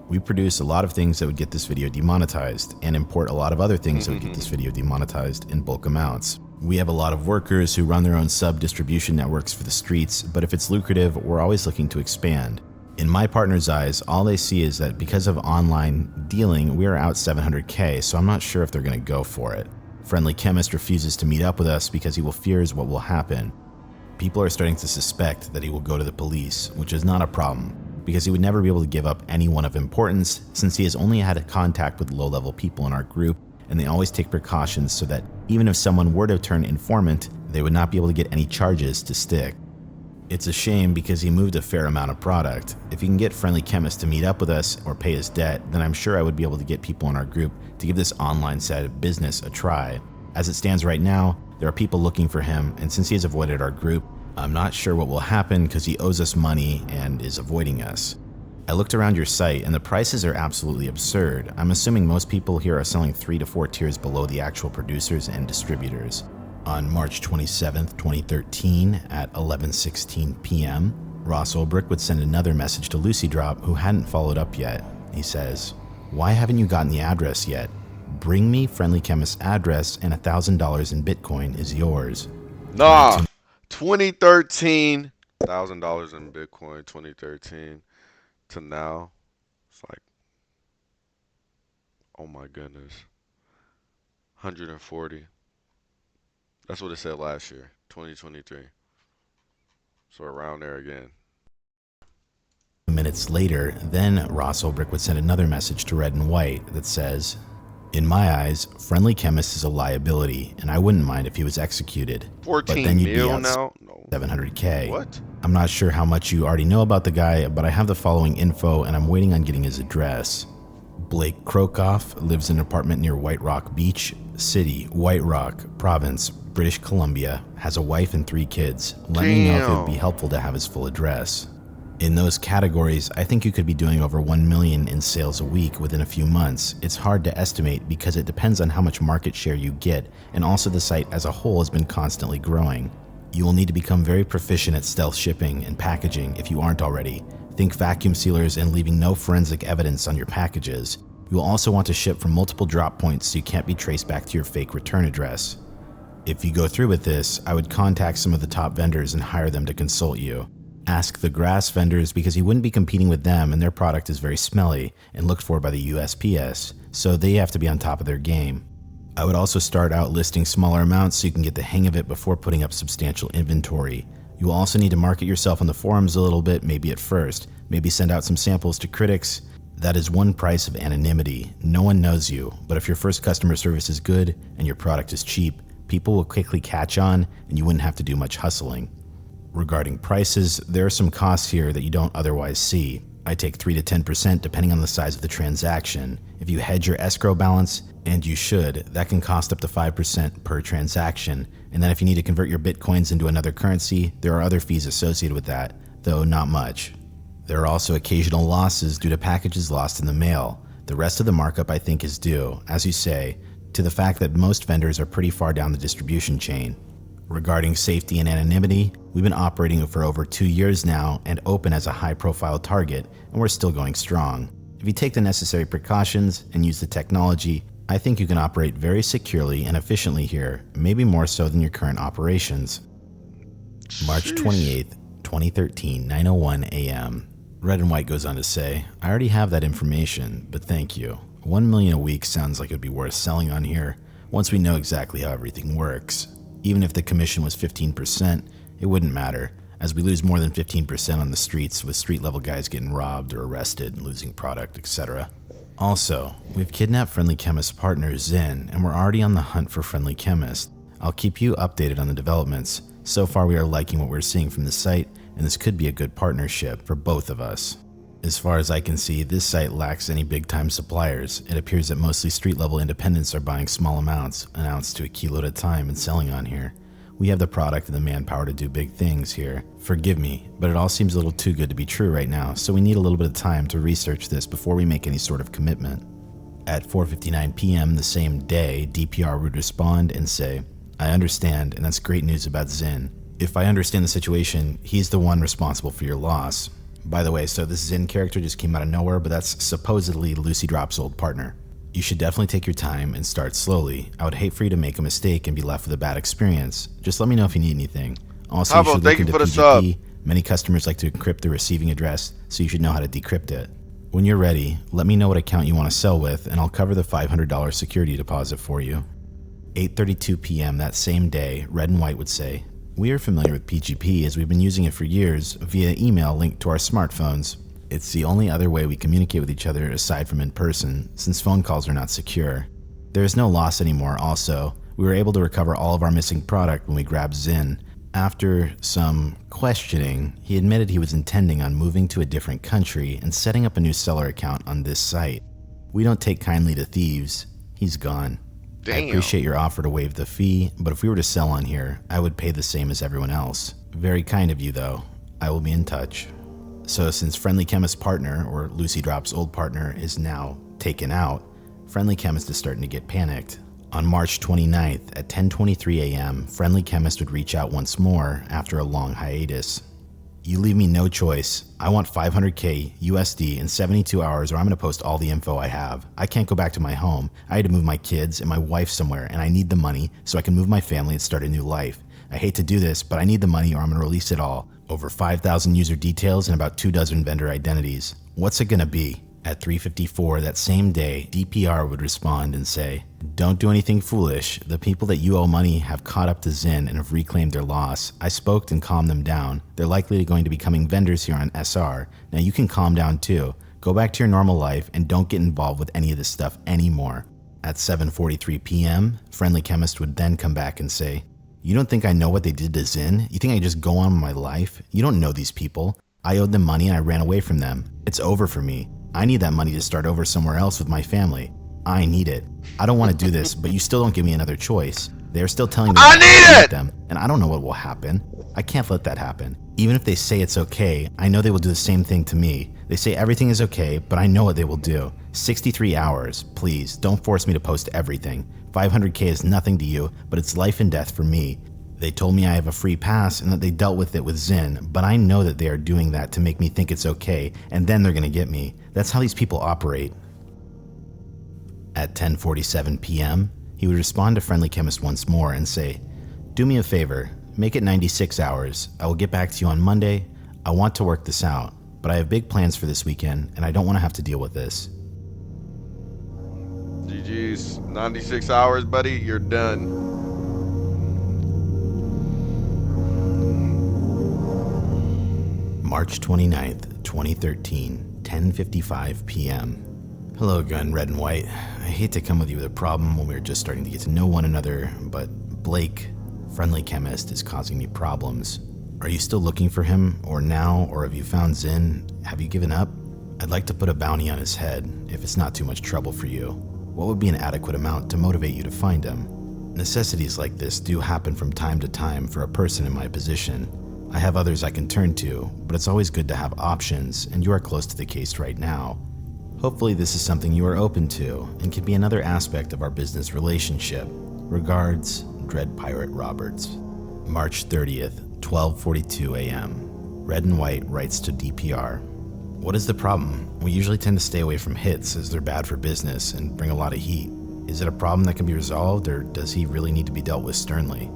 We produce a lot of things that would get this video demonetized, and import a lot of other things that would get this video demonetized in bulk amounts. We have a lot of workers who run their own sub-distribution networks for the streets, but if it's lucrative, we're always looking to expand. In my partner's eyes, all they see is that because of online dealing, we are out 700K, so I'm not sure if they're going to go for it. Friendly Chemist refuses to meet up with us because he fears what will happen. People are starting to suspect that he will go to the police, which is not a problem, because he would never be able to give up anyone of importance since he has only had contact with low-level people in our group, and they always take precautions so that even if someone were to turn informant, they would not be able to get any charges to stick. It's a shame because he moved a fair amount of product. If he can get Friendly Chemist to meet up with us or pay his debt, then I'm sure I would be able to get people in our group to give this online side of business a try. As it stands right now, there are people looking for him, and since he has avoided our group, I'm not sure what will happen because he owes us money and is avoiding us. I looked around your site and the prices are absolutely absurd. I'm assuming most people here are selling 3 to 4 tiers below the actual producers and distributors. On March 27th, 2013 at 11:16 p.m., Ross Ulbricht would send another message to Lucy Drop, who hadn't followed up yet. He says, why haven't you gotten the address yet? Bring me Friendly Chemist's address and $1,000 in Bitcoin is yours. Nah, 2013, $1,000 in Bitcoin, 2013 to now. It's like, oh my goodness, 140. That's what it said last year, 2023. So around there again. Minutes later, then Ross Ulbricht would send another message to Red and White that says, In my eyes, Friendly Chemist is a liability, and I wouldn't mind if he was executed. 14 but then you'd be mil out now? No. 700K. What? I'm not sure how much you already know about the guy, but I have the following info, and I'm waiting on getting his address. Blake Krokoff lives in an apartment near White Rock Beach City, White Rock, Province, British Columbia, has a wife and 3 kids. Let me know if it would be helpful to have his full address. In those categories, I think you could be doing over 1 million in sales a week within a few months. It's hard to estimate because it depends on how much market share you get, and also the site as a whole has been constantly growing. You will need to become very proficient at stealth shipping and packaging if you aren't already. Think vacuum sealers and leaving no forensic evidence on your packages. You will also want to ship from multiple drop points so you can't be traced back to your fake return address. If you go through with this, I would contact some of the top vendors and hire them to consult you. Ask the grass vendors because you wouldn't be competing with them and their product is very smelly and looked for by the USPS, so they have to be on top of their game. I would also start out listing smaller amounts so you can get the hang of it before putting up substantial inventory. You will also need to market yourself on the forums a little bit, maybe at first. Maybe send out some samples to critics. That is one price of anonymity. No one knows you, but if your first customer service is good and your product is cheap, people will quickly catch on and you wouldn't have to do much hustling. Regarding prices, there are some costs here that you don't otherwise see. I take 3 to 10% depending on the size of the transaction. If you hedge your escrow balance, and you should, that can cost up to 5% per transaction. And then if you need to convert your bitcoins into another currency, there are other fees associated with that, though not much. There are also occasional losses due to packages lost in the mail. The rest of the markup I think is due, as you say, to the fact that most vendors are pretty far down the distribution chain. Regarding safety and anonymity, we've been operating for over 2 years now and open as a high-profile target, and we're still going strong. If you take the necessary precautions and use the technology, I think you can operate very securely and efficiently here, maybe more so than your current operations. March 28th, 2013, 9:01 a.m. Red and White goes on to say, I already have that information, but thank you. 1 million a week sounds like it would be worth selling on here once we know exactly how everything works. Even if the commission was 15%, it wouldn't matter, as we lose more than 15% on the streets with street-level guys getting robbed or arrested, losing product, etc. Also, we've kidnapped Friendly Chemist partner Zen, and we're already on the hunt for Friendly Chemist. I'll keep you updated on the developments. So far we are liking what we're seeing from the site, and this could be a good partnership for both of us. As far as I can see, this site lacks any big-time suppliers. It appears that mostly street-level independents are buying small amounts, an ounce to a kilo at a time, and selling on here. We have the product and the manpower to do big things here. Forgive me, but it all seems a little too good to be true right now, so we need a little bit of time to research this before we make any sort of commitment. At 4:59 p.m. the same day, DPR would respond and say, I understand, and that's great news about Zen. If I understand the situation, he's the one responsible for your loss. By the way, so this Zen character just came out of nowhere, but that's supposedly Lucy Drop's old partner. You should definitely take your time and start slowly. I would hate for you to make a mistake and be left with a bad experience. Just let me know if you need anything. Also, you should look into PGP. Many customers like to encrypt the receiving address, so you should know how to decrypt it. When you're ready, let me know what account you want to sell with, and I'll cover the $500 security deposit for you. 8:32 p.m. that same day, Red and White would say, we are familiar with PGP as we've been using it for years via email linked to our smartphones. It's the only other way we communicate with each other aside from in person, since phone calls are not secure. There is no loss anymore also. We were able to recover all of our missing product when we grabbed Zen. After some questioning, he admitted he was intending on moving to a different country and setting up a new seller account on this site. We don't take kindly to thieves. He's gone. Damn. I appreciate your offer to waive the fee, but if we were to sell on here, I would pay the same as everyone else. Very kind of you, though. I will be in touch. So since Friendly Chemist's partner, or Lucy Drop's old partner, is now taken out, Friendly Chemist is starting to get panicked. On March 29th at 10:23 a.m., Friendly Chemist would reach out once more after a long hiatus. You leave me no choice. I want $500K USD in 72 hours or I'm going to post all the info I have. I can't go back to my home. I had to move my kids and my wife somewhere and I need the money so I can move my family and start a new life. I hate to do this, but I need the money or I'm going to release it all. Over 5,000 user details and about 24 vendor identities. What's it going to be? At 3:54 that same day, DPR would respond and say, don't do anything foolish. The people that you owe money have caught up to Zen and have reclaimed their loss. I spoke and calmed them down. They're likely going to be becoming vendors here on SR. Now you can calm down too. Go back to your normal life and don't get involved with any of this stuff anymore. At 7:43 p.m., Friendly Chemist would then come back and say, "You don't think I know what they did to Zin? You think I just go on with my life? You don't know these people. I owed them money and I ran away from them. It's over for me. I need that money to start over somewhere else with my family. I need it. I don't want to do this, but you still don't give me another choice. They're still telling me I need it! them, and I don't know what will happen. I can't let that happen. Even if they say it's okay, I know they will do the same thing to me. They say everything is okay, but I know what they will do. 63 hours. Please, don't force me to post everything. 500K is nothing to you, but it's life and death for me. They told me I have a free pass and that they dealt with it with Zin, but I know that they are doing that to make me think it's okay, and then they're gonna get me. That's how these people operate." At 10:47 p.m., he would respond to Friendly Chemist once more and say, "Do me a favor, make it 96 hours. I will get back to you on Monday. I want to work this out, but I have big plans for this weekend, and I don't want to have to deal with this." GG's. 96 hours, buddy. You're done. March 29th, 2013, 10:55 p.m. Hello again, Red and White. I hate to come with you with a problem when we were just starting to get to know one another, but Blake, Friendly Chemist, is causing me problems. Are you still looking for him, or now, or have you found Zin? Have you given up? I'd like to put a bounty on his head, if it's not too much trouble for you. What would be an adequate amount to motivate you to find him? Necessities like this do happen from time to time for a person in my position. I have others I can turn to, but it's always good to have options, and you are close to the case right now. Hopefully this is something you are open to, and can be another aspect of our business relationship. Regards, Dread Pirate Roberts. March 30th, 12:42 a.m. Red and White writes to DPR. What is the problem? We usually tend to stay away from hits as they're bad for business and bring a lot of heat. Is it a problem that can be resolved, or does he really need to be dealt with sternly?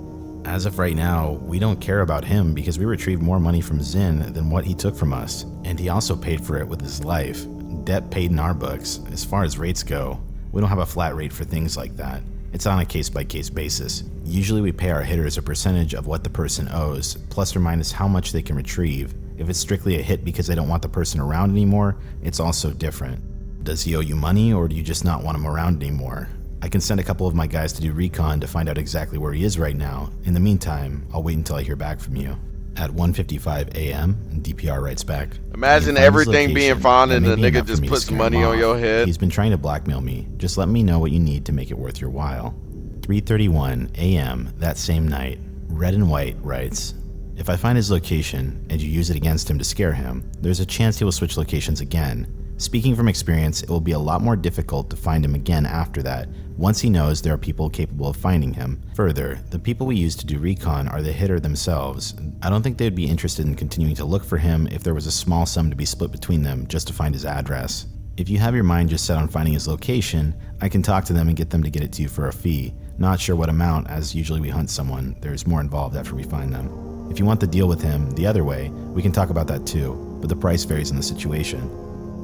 As of right now, we don't care about him because we retrieved more money from Zin than what he took from us, and he also paid for it with his life. Debt paid in our books. As far as rates go, we don't have a flat rate for things like that. It's on a case-by-case basis. Usually we pay our hitters a percentage of what the person owes, plus or minus how much they can retrieve. If it's strictly a hit because they don't want the person around anymore, it's also different. Does he owe you money, or do you just not want him around anymore? I can send a couple of my guys to do recon to find out exactly where he is right now. In the meantime, I'll wait until I hear back from you. At 1:55 a.m., DPR writes back. Imagine everything being found and the nigga just puts money on your head. He's been trying to blackmail me. Just let me know what you need to make it worth your while. 3:31 a.m. that same night, Red and White writes, if I find his location and you use it against him to scare him, there's a chance he will switch locations again. Speaking from experience, it will be a lot more difficult to find him again after that, once he knows there are people capable of finding him. Further, the people we use to do recon are the hitter themselves. I don't think they would be interested in continuing to look for him if there was a small sum to be split between them just to find his address. If you have your mind just set on finding his location, I can talk to them and get them to get it to you for a fee. Not sure what amount, as usually we hunt someone. There's more involved after we find them. If you want the deal with him the other way, we can talk about that too, but the price varies in the situation.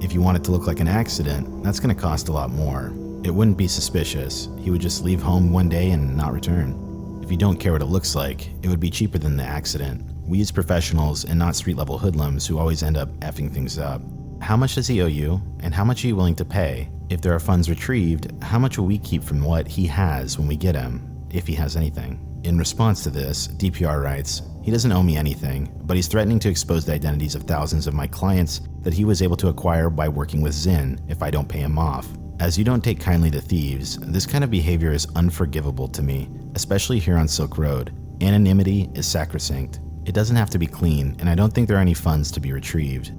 If you want it to look like an accident, that's going to cost a lot more. It wouldn't be suspicious. He would just leave home one day and not return. If you don't care what it looks like, it would be cheaper than the accident. We use professionals and not street-level hoodlums who always end up effing things up. How much does he owe you, and how much are you willing to pay? If there are funds retrieved, how much will we keep from what he has when we get him, if he has anything? In response to this, DPR writes, he doesn't owe me anything, but he's threatening to expose the identities of thousands of my clients that he was able to acquire by working with Zin if I don't pay him off. As you don't take kindly to thieves, this kind of behavior is unforgivable to me, especially here on Silk Road. Anonymity is sacrosanct. It doesn't have to be clean, and I don't think there are any funds to be retrieved.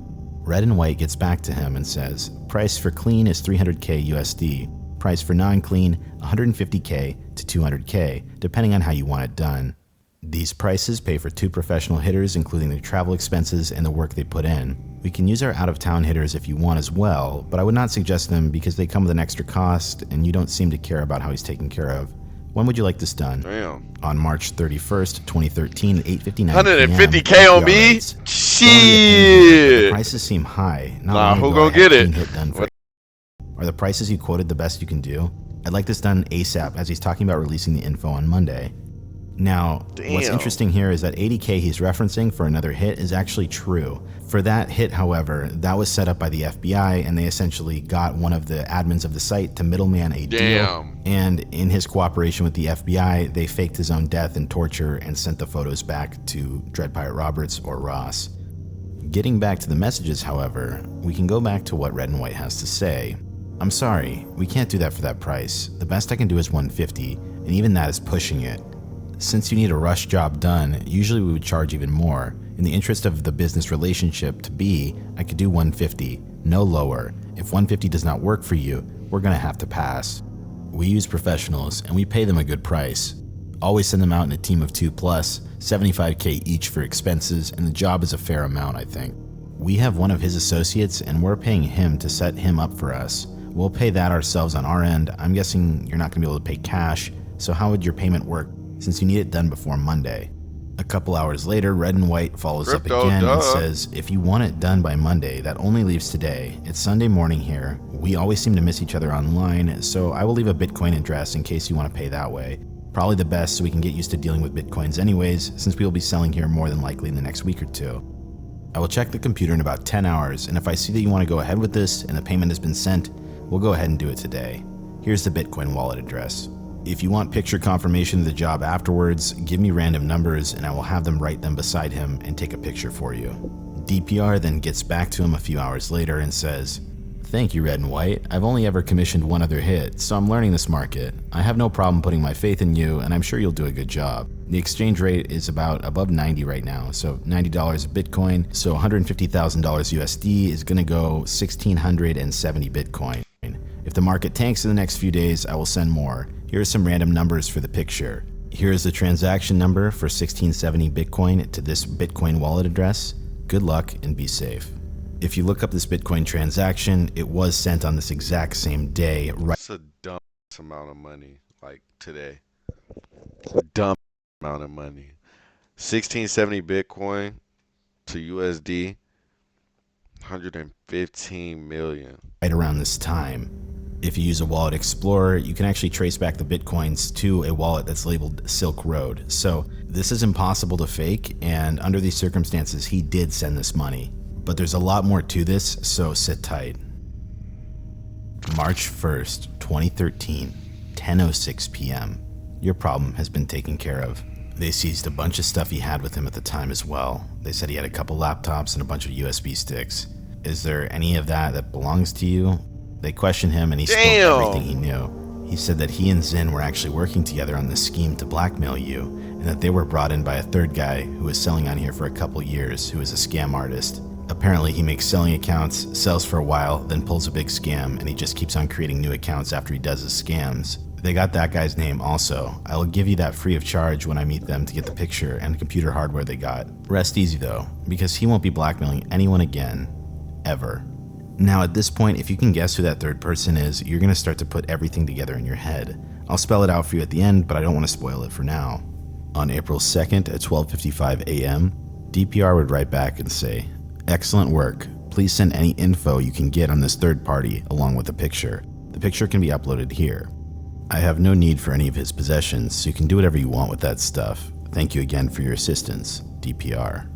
Red and White gets back to him and says, price for clean is 300k USD. Price for non-clean, 150k to 200k, depending on how you want it done. These prices pay for 2 professional hitters, including their travel expenses and the work they put in. We can use our out-of-town hitters if you want as well, but I would not suggest them because they come with an extra cost and you don't seem to care about how he's taken care of. When would you like this done? Damn. On March 31st, 2013 at 8:59 150k on me? Shit! The prices seem high. Nah, who gonna get it? Are the prices you quoted the best you can do? I'd like this done ASAP as he's talking about releasing the info on Monday. Now, what's interesting here is that $80K he's referencing for another hit is actually true. For that hit, however, that was set up by the FBI, and they essentially got one of the admins of the site to middleman a deal. And in his cooperation with the FBI, they faked his own death and torture and sent the photos back to Dread Pirate Roberts or Ross. Getting back to the messages, however, we can go back to what Red and White has to say. I'm sorry, we can't do that for that price. The best I can do is $150, and even that is pushing it. Since you need a rush job done, usually we would charge even more. In the interest of the business relationship to be, I could do $150, no lower. If $150 does not work for you, we're gonna have to pass. We use professionals and we pay them a good price. Always send them out in a team of 2 plus, $75K each for expenses, and the job is a fair amount, I think. We have one of his associates and we're paying him to set him up for us. We'll pay that ourselves on our end. I'm guessing you're not gonna be able to pay cash, so how would your payment work since you need it done before Monday? A couple hours later, Red and White follows up again and says, if you want it done by Monday, that only leaves today. It's Sunday morning here. We always seem to miss each other online, so I will leave a Bitcoin address in case you want to pay that way. Probably the best so we can get used to dealing with Bitcoins anyways, since we will be selling here more than likely in the next week or two. I will check the computer in about 10 hours, and if I see that you want to go ahead with this and the payment has been sent, we'll go ahead and do it today. Here's the Bitcoin wallet address. If you want picture confirmation of the job afterwards, give me random numbers and I will have them write them beside him and take a picture for you. DPR then gets back to him a few hours later and says, thank you, Red and White. I've only ever commissioned one other hit, so I'm learning this market. I have no problem putting my faith in you, and I'm sure you'll do a good job. The exchange rate is about above 90 right now, so $90 Bitcoin, so $150,000 USD is gonna go 1,670 Bitcoin. If the market tanks in the next few days, I will send more. Here are some random numbers for the picture. Here is the transaction number for 1670 Bitcoin to this Bitcoin wallet address. Good luck and be safe. If you look up this Bitcoin transaction, it was sent on this exact same day. That's a dumb amount of money, like today. A dumb amount of money. 1670 Bitcoin to USD, 115 million. Right around this time. If you use a Wallet Explorer, you can actually trace back the Bitcoins to a wallet that's labeled Silk Road. So this is impossible to fake, and under these circumstances, he did send this money. But there's a lot more to this, so sit tight. March 1st, 2013, 10:06 p.m. Your problem has been taken care of. They seized a bunch of stuff he had with him at the time as well. They said he had a couple laptops and a bunch of USB sticks. Is there any of that belongs to you? They questioned him and he spoke everything he knew. He said that he and Zin were actually working together on this scheme to blackmail you, and that they were brought in by a third guy who was selling on here for a couple years, who is a scam artist. Apparently he makes selling accounts, sells for a while, then pulls a big scam, and he just keeps on creating new accounts after he does his scams. They got that guy's name also. I will give you that free of charge when I meet them to get the picture and computer hardware they got. Rest easy though, because he won't be blackmailing anyone again. Ever. Now at this point, if you can guess who that third person is, you're going to start to put everything together in your head. I'll spell it out for you at the end, but I don't want to spoil it for now. On April 2nd at 12:55 a.m., DPR would write back and say, excellent work. Please send any info you can get on this third party along with the picture. The picture can be uploaded here. I have no need for any of his possessions, so you can do whatever you want with that stuff. Thank you again for your assistance, DPR.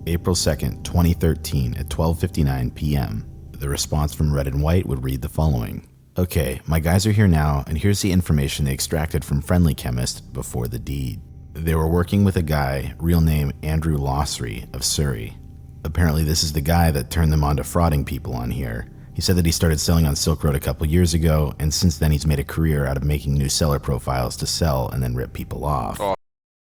April 2nd, 2013 at 12:59 p.m. The response from Red and White would read the following. Okay, my guys are here now, and here's the information they extracted from Friendly Chemist before the deed. They were working with a guy, real name Andrew Lossery of Surrey. Apparently this is the guy that turned them on to frauding people on here. He said that he started selling on Silk Road a couple years ago, and since then he's made a career out of making new seller profiles to sell and then rip people off.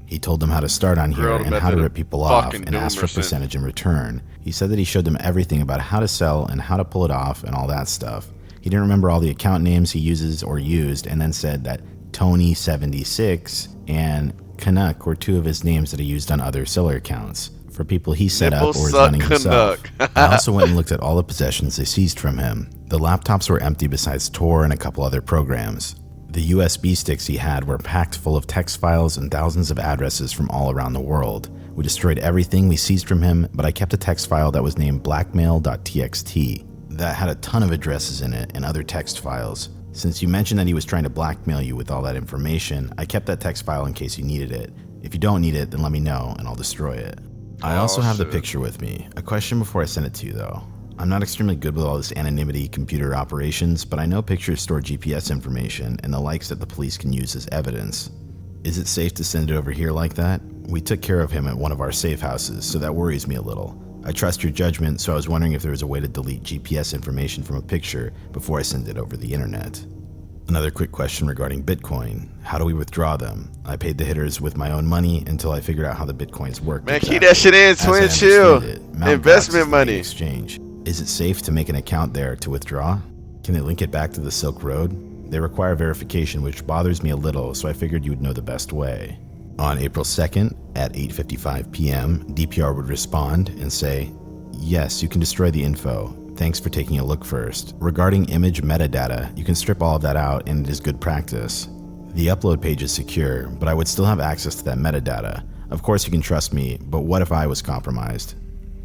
He told them how to start on here and how to rip people off and asked for a percentage in return. He said that he showed them everything about how to sell and how to pull it off and all that stuff. He didn't remember all the account names he uses or used, and then said that Tony76 and Canuck were two of his names that he used on other seller accounts for people he set up or was running himself. I also went and looked at all the possessions they seized from him. The laptops were empty besides Tor and a couple other programs. The USB sticks he had were packed full of text files and thousands of addresses from all around the world. We destroyed everything we seized from him, but I kept a text file that was named blackmail.txt that had a ton of addresses in it and other text files. Since you mentioned that he was trying to blackmail you with all that information, I kept that text file in case you needed it. If you don't need it, then let me know and I'll destroy it. I also have the picture with me. A question before I send it to you though. I'm not extremely good with all this anonymity computer operations, but I know pictures store GPS information and the likes that the police can use as evidence. Is it safe to send it over here like that? We took care of him at one of our safe houses, so that worries me a little. I trust your judgment, so I was wondering if there was a way to delete GPS information from a picture before I send it over the internet. Another quick question regarding Bitcoin. How do we withdraw them? I paid the hitters with my own money until I figured out how the Bitcoins work. Man, keep that shit in, twin, chill. Investment money. Exchange. Is it safe to make an account there to withdraw? Can they link it back to the Silk Road? They require verification, which bothers me a little, so I figured you would know the best way. On April 2nd at 8:55 p.m., DPR would respond and say, yes, you can destroy the info. Thanks for taking a look first. Regarding image metadata, you can strip all of that out and it is good practice. The upload page is secure, but I would still have access to that metadata. Of course you can trust me, but what if I was compromised?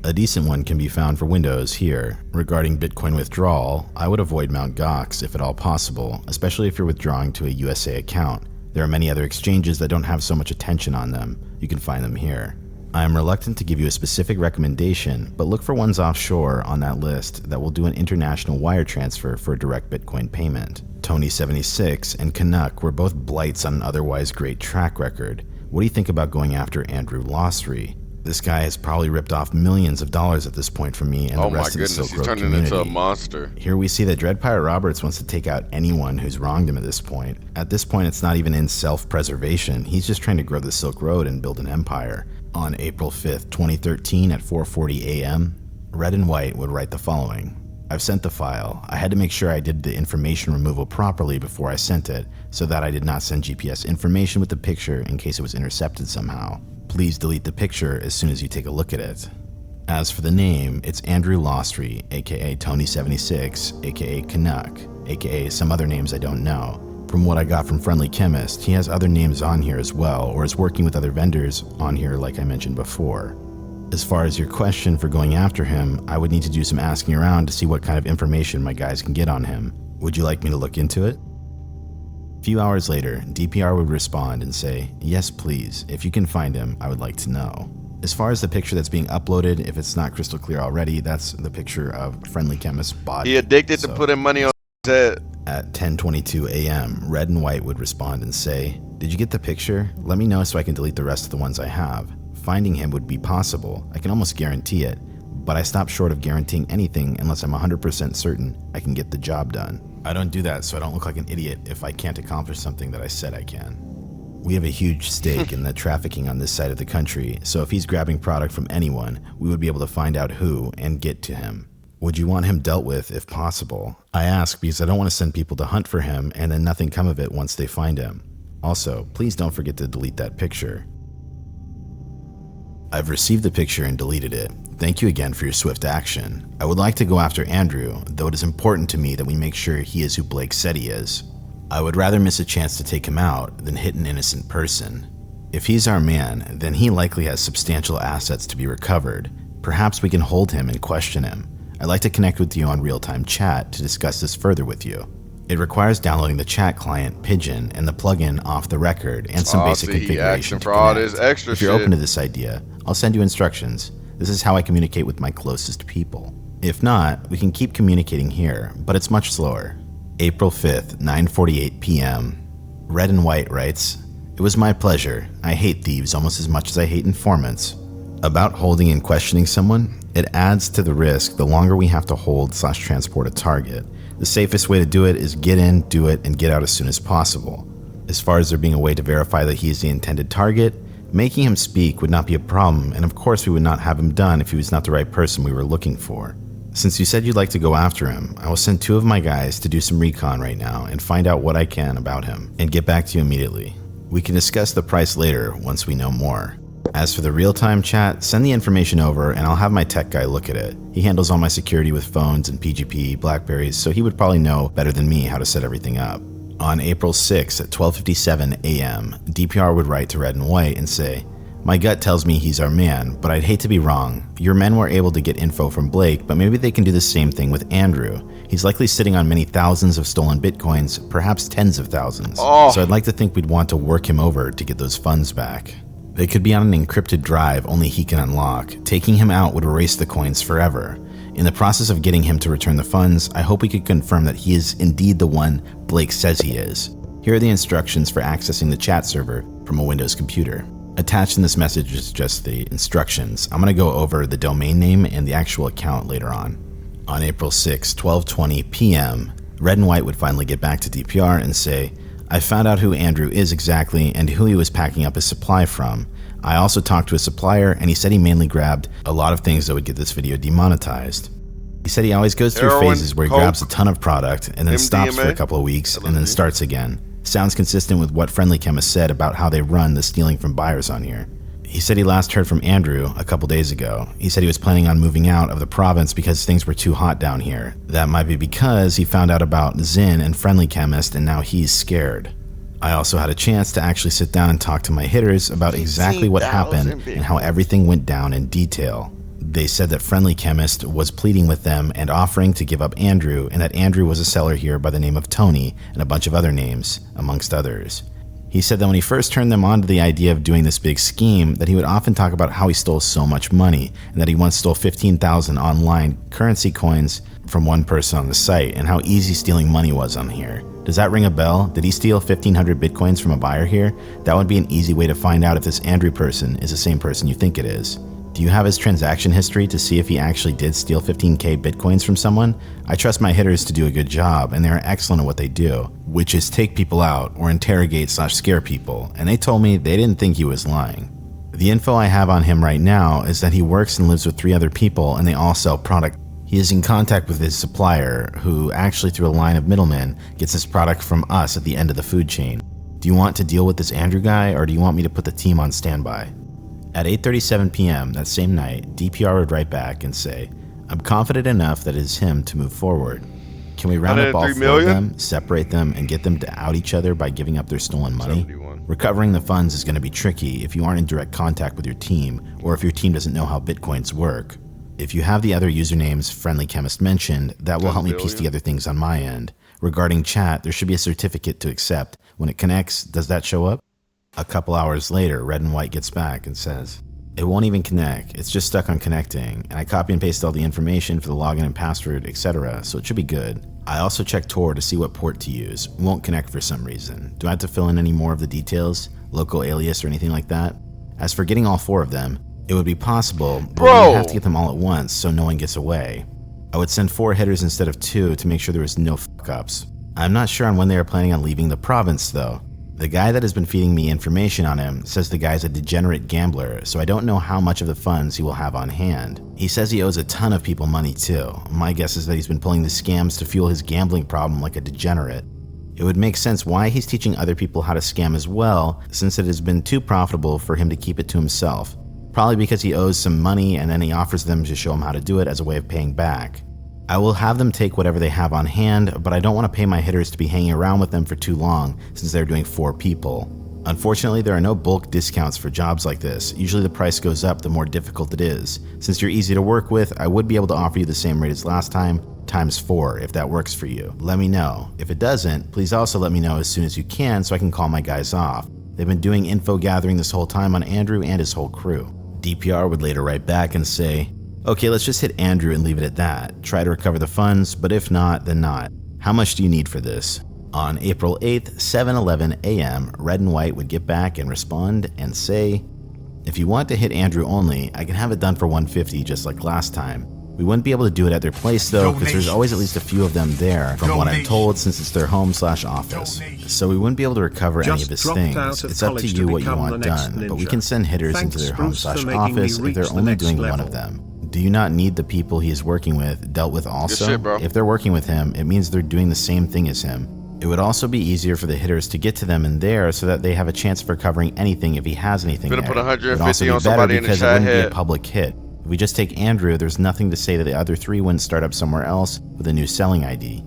A decent one can be found for Windows here. Regarding Bitcoin withdrawal, I would avoid Mt. Gox if at all possible, especially if you're withdrawing to a USA account. There are many other exchanges that don't have so much attention on them. You can find them here. I am reluctant to give you a specific recommendation, but look for ones offshore on that list that will do an international wire transfer for a direct Bitcoin payment. Tony76 and Canuck were both blights on an otherwise great track record. What do you think about going after Andrew Losry? This guy has probably ripped off millions of dollars at this point from me and the rest of the Silk Road community. He's turning into a monster. Here we see that Dread Pirate Roberts wants to take out anyone who's wronged him at this point. At this point, it's not even in self-preservation. He's just trying to grow the Silk Road and build an empire. On April 5th, 2013 at 4:40 a.m., Red and White would write the following. I've sent the file. I had to make sure I did the information removal properly before I sent it, so that I did not send GPS information with the picture in case it was intercepted somehow. Please delete the picture as soon as you take a look at it. As for the name, it's Andrew Losry, aka Tony76, aka Canuck, aka some other names I don't know. From what I got from Friendly Chemist, he has other names on here as well, or is working with other vendors on here like I mentioned before. As far as your question for going after him, I would need to do some asking around to see what kind of information my guys can get on him. Would you like me to look into it? A few hours later, DPR would respond and say, yes please, if you can find him, I would like to know. As far as the picture that's being uploaded, if it's not crystal clear already, that's the picture of Friendly Chemist's body. He addicted to putting money on his head. At 10:22 a.m., Red and White would respond and say, did you get the picture? Let me know so I can delete the rest of the ones I have. Finding him would be possible, I can almost guarantee it, but I stop short of guaranteeing anything unless I'm 100% certain I can get the job done. I don't do that so I don't look like an idiot if I can't accomplish something that I said I can. We have a huge stake in the trafficking on this side of the country, so if he's grabbing product from anyone, we would be able to find out who and get to him. Would you want him dealt with if possible? I ask because I don't want to send people to hunt for him and then nothing come of it once they find him. Also, please don't forget to delete that picture. I've received the picture and deleted it. Thank you again for your swift action. I would like to go after Andrew, though it is important to me that we make sure he is who Blake said he is. I would rather miss a chance to take him out than hit an innocent person. If he's our man, then he likely has substantial assets to be recovered. Perhaps we can hold him and question him. I'd like to connect with you on real-time chat to discuss this further with you. It requires downloading the chat client, Pigeon, and the plugin Off the Record, and some basic configuration to connect. If you're open to this idea, I'll send you instructions. This is how I communicate with my closest people. If not, we can keep communicating here, but it's much slower. April 5th, 9:48 p.m. Red and White writes, it was my pleasure. I hate thieves almost as much as I hate informants. About holding and questioning someone, it adds to the risk the longer we have to hold/transport a target. The safest way to do it is get in, do it, and get out as soon as possible. As far as there being a way to verify that he is the intended target, making him speak would not be a problem, and of course we would not have him done if he was not the right person we were looking for. Since you said you'd like to go after him, I will send 2 of my guys to do some recon right now and find out what I can about him, and get back to you immediately. We can discuss the price later once we know more. As for the real-time chat, send the information over and I'll have my tech guy look at it. He handles all my security with phones and PGP, Blackberries, so he would probably know better than me how to set everything up. On April 6th at 12:57 a.m., DPR would write to Red and White and say, My gut tells me he's our man, but I'd hate to be wrong. Your men were able to get info from Blake, but maybe they can do the same thing with Andrew. He's likely sitting on many thousands of stolen bitcoins, perhaps tens of thousands. So I'd like to think we'd want to work him over to get those funds back. They could be on an encrypted drive only he can unlock. Taking him out would erase the coins forever. In the process of getting him to return the funds, I hope we could confirm that he is indeed the one Blake says he is. Here are the instructions for accessing the chat server from a Windows computer. Attached in this message is just the instructions. I'm going to go over the domain name and the actual account later on. On April 6, 12:20 p.m., Red and White would finally get back to DPR and say, I found out who Andrew is exactly and who he was packing up his supply from. I also talked to a supplier and he said he mainly grabbed a lot of things that would get this video demonetized. He said he always goes through phases where he grabs a ton of product and then stops for a couple of weeks and then starts again. Sounds consistent with what Friendly Chemist said about how they run the stealing from buyers on here. He said he last heard from Andrew a couple days ago. He said he was planning on moving out of the province because things were too hot down here. That might be because he found out about Zinn and Friendly Chemist and now he's scared. I also had a chance to actually sit down and talk to my hitters about exactly what happened and how everything went down in detail. They said that Friendly Chemist was pleading with them and offering to give up Andrew, and that Andrew was a seller here by the name of Tony and a bunch of other names, amongst others. He said that when he first turned them on to the idea of doing this big scheme, that he would often talk about how he stole so much money, and that he once stole 15,000 online currency coins from one person on the site, and how easy stealing money was on here. Does that ring a bell? Did he steal 1,500 bitcoins from a buyer here? That would be an easy way to find out if this Andrew person is the same person you think it is. Do you have his transaction history to see if he actually did steal 15k bitcoins from someone? I trust my hitters to do a good job, and they are excellent at what they do, which is take people out or interrogate/scare people, and they told me they didn't think he was lying. The info I have on him right now is that he works and lives with 3 other people and they all sell product. He is in contact with his supplier, who actually through a line of middlemen gets his product from us at the end of the food chain. Do you want to deal with this Andrew guy, or do you want me to put the team on standby? At 8:37 p.m. that same night, DPR would write back and say, I'm confident enough that it is him to move forward. Can we round up all 4 of them, separate them, and get them to out each other by giving up their stolen money? 71. Recovering the funds is going to be tricky if you aren't in direct contact with your team, or if your team doesn't know how bitcoins work. If you have the other usernames Friendly Chemist mentioned, that will help me piece together things on my end. Regarding chat, there should be a certificate to accept. When it connects, does that show up? A couple hours later, Red and White gets back and says, it won't even connect, it's just stuck on connecting, and I copy and paste all the information for the login and password, etc., so it should be good. I also checked Tor to see what port to use. Won't connect for some reason. Do I have to fill in any more of the details, local alias or anything like that? As for getting all 4 of them, it would be possible, but we would have to get them all at once so no one gets away. I would send 4 hitters instead of 2 to make sure there was no fuck-ups. I'm not sure on when they are planning on leaving the province though. The guy that has been feeding me information on him says the guy's a degenerate gambler, so I don't know how much of the funds he will have on hand. He says he owes a ton of people money too. My guess is that he's been pulling the scams to fuel his gambling problem like a degenerate. It would make sense why he's teaching other people how to scam as well, since it has been too profitable for him to keep it to himself. Probably because he owes some money and then he offers them to show him how to do it as a way of paying back. I will have them take whatever they have on hand, but I don't want to pay my hitters to be hanging around with them for too long since they're doing 4 people. Unfortunately, there are no bulk discounts for jobs like this. Usually the price goes up the more difficult it is. Since you're easy to work with, I would be able to offer you the same rate as last time, times 4 if that works for you. Let me know. If it doesn't, please also let me know as soon as you can so I can call my guys off. They've been doing info gathering this whole time on Andrew and his whole crew. DPR would later write back and say, okay, let's just hit Andrew and leave it at that. Try to recover the funds, but if not, then not. How much do you need for this? On April 8th, 7:11 a.m., Red and White would get back and respond and say, if you want to hit Andrew only, I can have it done for $150 just like last time. We wouldn't be able to do it at their place though, because there's always at least a few of them there, from what I'm told, since it's their home/office. So we wouldn't be able to recover any of his things. It's up to you what you want done, but we can send hitters into their home/office if they're only doing one of them. Do you not need the people he is working with dealt with also? If they're working with him, it means they're doing the same thing as him. It would also be easier for the hitters to get to them in there so that they have a chance of recovering anything if he has anything there. Put 150 it would also be on better somebody because in the it chat wouldn't head. be a public hit. If we just take Andrew, there's nothing to say that the other 3 wouldn't start up somewhere else with a new selling ID.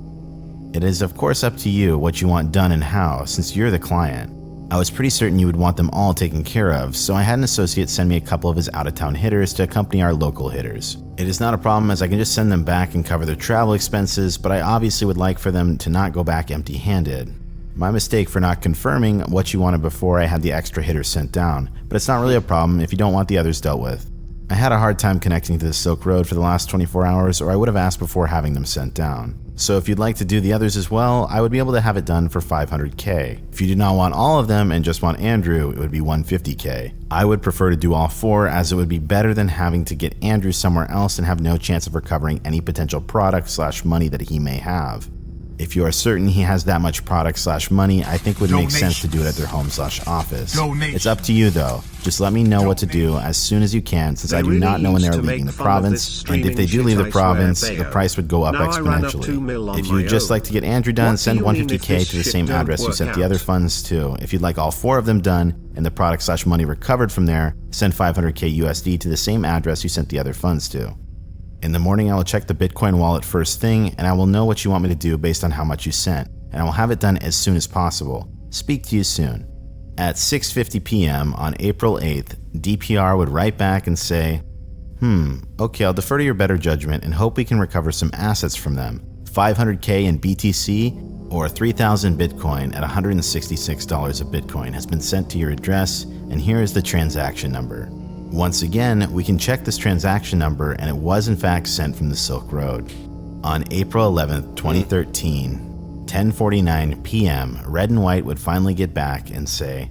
It is of course up to you what you want done and how, since you're the client. I was pretty certain you would want them all taken care of, so I had an associate send me a couple of his out-of-town hitters to accompany our local hitters. It is not a problem as I can just send them back and cover their travel expenses, but I obviously would like for them to not go back empty-handed. My mistake for not confirming what you wanted before I had the extra hitters sent down, but it's not really a problem if you don't want the others dealt with. I had a hard time connecting to the Silk Road for the last 24 hours, or I would have asked before having them sent down. So if you'd like to do the others as well, I would be able to have it done for 500k. If you do not want all of them and just want Andrew, it would be 150k. I would prefer to do all 4 as it would be better than having to get Andrew somewhere else and have no chance of recovering any potential product/money that he may have. If you are certain he has that much product/money, I think it would make sense to do it at their home/office. It's up to you though. Just let me know what to do as soon as you can, since I do not know when they are leaving the province, and if they do leave the province, the price would go up exponentially. If you would just like to get Andrew done, send 150k to the same address you sent the other funds to. If you'd like all 4 of them done, and the product/money recovered from there, send 500k USD to the same address you sent the other funds to. In the morning, I will check the Bitcoin wallet first thing, and I will know what you want me to do based on how much you sent, and I will have it done as soon as possible. Speak to you soon. At 6:50 p.m. on April 8th, DPR would write back and say, okay, I'll defer to your better judgment and hope we can recover some assets from them. 500k in BTC or 3,000 Bitcoin at $166 a Bitcoin has been sent to your address, and here is the transaction number. Once again, we can check this transaction number, and it was in fact sent from the Silk Road. On April 11th, 2013, 10:49 p.m., Red and White would finally get back and say,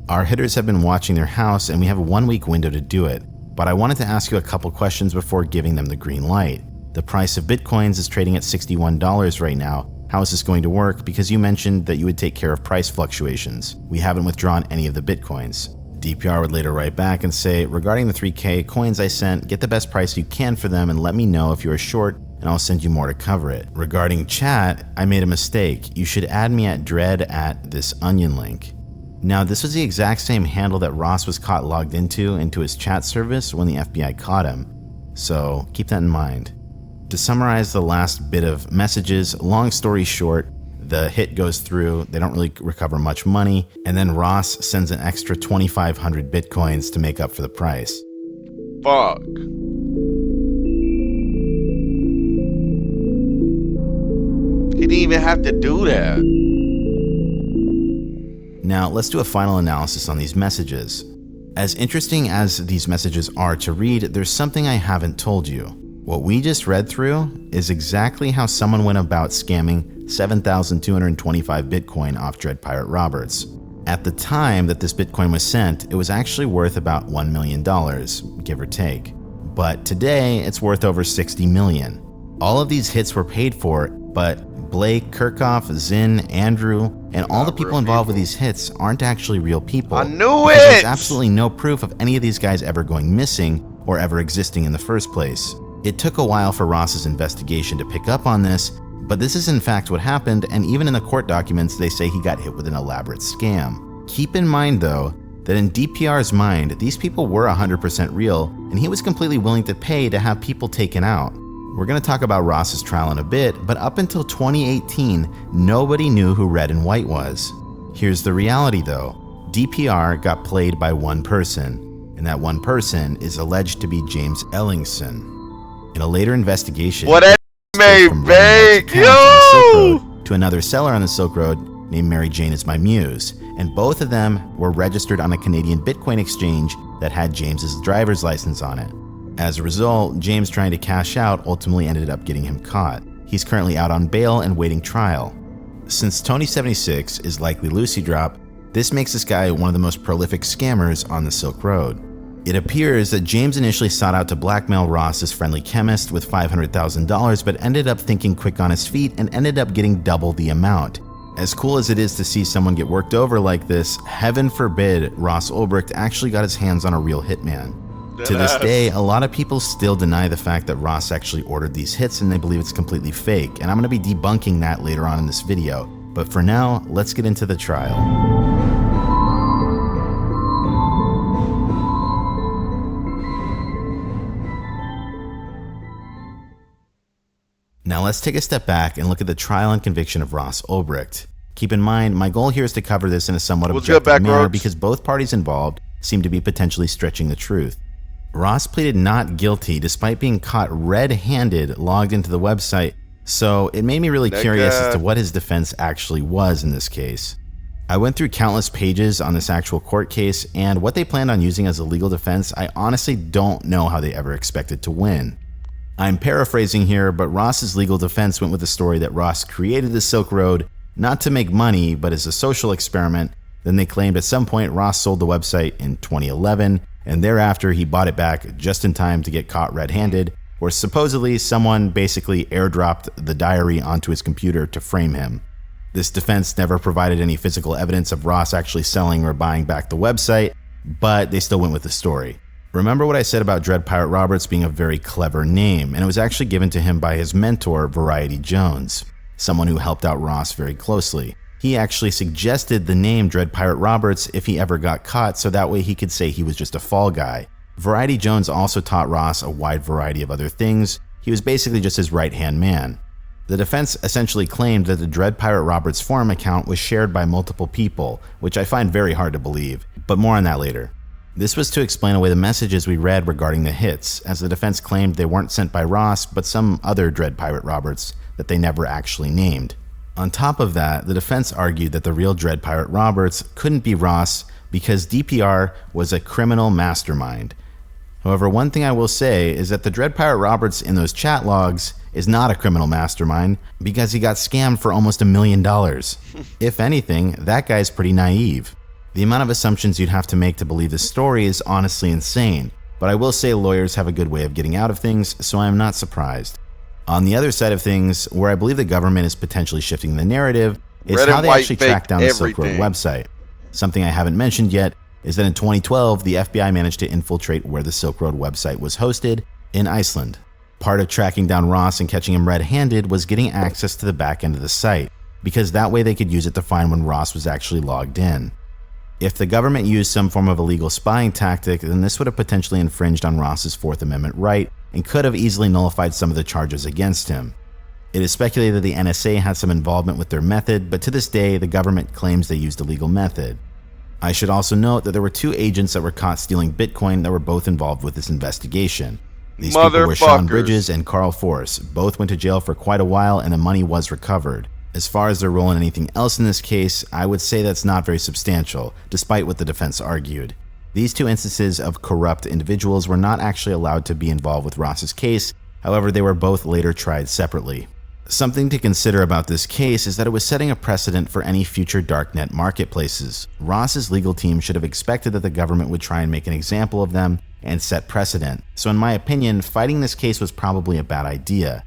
our hitters have been watching their house and we have a 1-week window to do it, but I wanted to ask you a couple questions before giving them the green light. The price of Bitcoins is trading at $61 right now. How is this going to work? Because you mentioned that you would take care of price fluctuations. We haven't withdrawn any of the Bitcoins. DPR would later write back and say, regarding the 3k coins I sent, get the best price you can for them and let me know if you are short and I'll send you more to cover it. Regarding chat, I made a mistake. You should add me at dread@thisonion link. Now, this was the exact same handle that Ross was caught logged into his chat service when the FBI caught him. So keep that in mind. To summarize the last bit of messages, long story short, the hit goes through, they don't really recover much money, and then Ross sends an extra 2,500 Bitcoins to make up for the price. Fuck. He didn't even have to do that. Now, let's do a final analysis on these messages. As interesting as these messages are to read, there's something I haven't told you. What we just read through is exactly how someone went about scamming 7,225 Bitcoin off Dread Pirate Roberts. At the time that this Bitcoin was sent, it was actually worth about $1 million, give or take. But today, it's worth over $60 million. All of these hits were paid for, but Blake, Kirchhoff, Zinn, Andrew, and all the people involved with these hits aren't actually real people. I knew it! There's absolutely no proof of any of these guys ever going missing or ever existing in the first place. It took a while for Ross's investigation to pick up on this, but this is in fact what happened, and even in the court documents they say he got hit with an elaborate scam. Keep in mind though, that in DPR's mind, these people were 100% real, and he was completely willing to pay to have people taken out. We're going to talk about Ross's trial in a bit, but up until 2018, nobody knew who Red and White was. Here's the reality though, DPR got played by one person, and that one person is alleged to be James Ellingson. In a later investigation, what that made bank, yo! To another seller on the Silk Road named Mary Jane is My Muse, and both of them were registered on a Canadian Bitcoin exchange that had James's driver's license on it. As a result, James trying to cash out ultimately ended up getting him caught. He's currently out on bail and waiting trial. Since Tony76 is likely Lucy Drop, this makes this guy one of the most prolific scammers on the Silk Road. It appears that James initially sought out to blackmail Ross's friendly chemist with $500,000, but ended up thinking quick on his feet and ended up getting double the amount. As cool as it is to see someone get worked over like this, heaven forbid Ross Ulbricht actually got his hands on a real hitman. To this day, a lot of people still deny the fact that Ross actually ordered these hits and they believe it's completely fake, and I'm going to be debunking that later on in this video. But for now, let's get into the trial. Now let's take a step back and look at the trial and conviction of Ross Ulbricht. Keep in mind, my goal here is to cover this in a somewhat What's good, objective manner Backroads? because both parties involved seem to be potentially stretching the truth. Ross pleaded not guilty despite being caught red-handed logged into the website, so it made me really curious as to what his defense actually was in this case. I went through countless pages on this actual court case, and what they planned on using as a legal defense, I honestly don't know how they ever expected to win. I'm paraphrasing here, but Ross's legal defense went with the story that Ross created the Silk Road not to make money, but as a social experiment. Then they claimed at some point Ross sold the website in 2011, and thereafter he bought it back just in time to get caught red-handed, where supposedly someone basically airdropped the diary onto his computer to frame him. This defense never provided any physical evidence of Ross actually selling or buying back the website, but they still went with the story. Remember what I said about Dread Pirate Roberts being a very clever name, and it was actually given to him by his mentor, Variety Jones, someone who helped out Ross very closely. He actually suggested the name Dread Pirate Roberts if he ever got caught, so that way he could say he was just a fall guy. Variety Jones also taught Ross a wide variety of other things. He was basically just his right-hand man. The defense essentially claimed that the Dread Pirate Roberts forum account was shared by multiple people, which I find very hard to believe, but more on that later. This was to explain away the messages we read regarding the hits, as the defense claimed they weren't sent by Ross, but some other Dread Pirate Roberts that they never actually named. On top of that, the defense argued that the real Dread Pirate Roberts couldn't be Ross because DPR was a criminal mastermind. However, one thing I will say is that the Dread Pirate Roberts in those chat logs is not a criminal mastermind because he got scammed for almost $1 million. If anything, that guy's pretty naive. The amount of assumptions you'd have to make to believe this story is honestly insane, but I will say lawyers have a good way of getting out of things, so I am not surprised. On the other side of things, where I believe the government is potentially shifting the narrative, is how they actually tracked down the Silk Road website. Something I haven't mentioned yet is that in 2012, the FBI managed to infiltrate where the Silk Road website was hosted in Iceland. Part of tracking down Ross and catching him red-handed was getting access to the back end of the site, because that way they could use it to find when Ross was actually logged in. If the government used some form of illegal spying tactic, then this would have potentially infringed on Ross's Fourth Amendment right and could have easily nullified some of the charges against him. It is speculated that the NSA had some involvement with their method, but to this day, the government claims they used a legal method. I should also note that there were two agents that were caught stealing Bitcoin that were both involved with this investigation. These people were Sean Bridges and Carl Force. Both went to jail for quite a while and the money was recovered. As far as their role in anything else in this case, I would say that's not very substantial, despite what the defense argued. These two instances of corrupt individuals were not actually allowed to be involved with Ross's case, however they were both later tried separately. Something to consider about this case is that it was setting a precedent for any future darknet marketplaces. Ross's legal team should have expected that the government would try and make an example of them and set precedent, so in my opinion, fighting this case was probably a bad idea.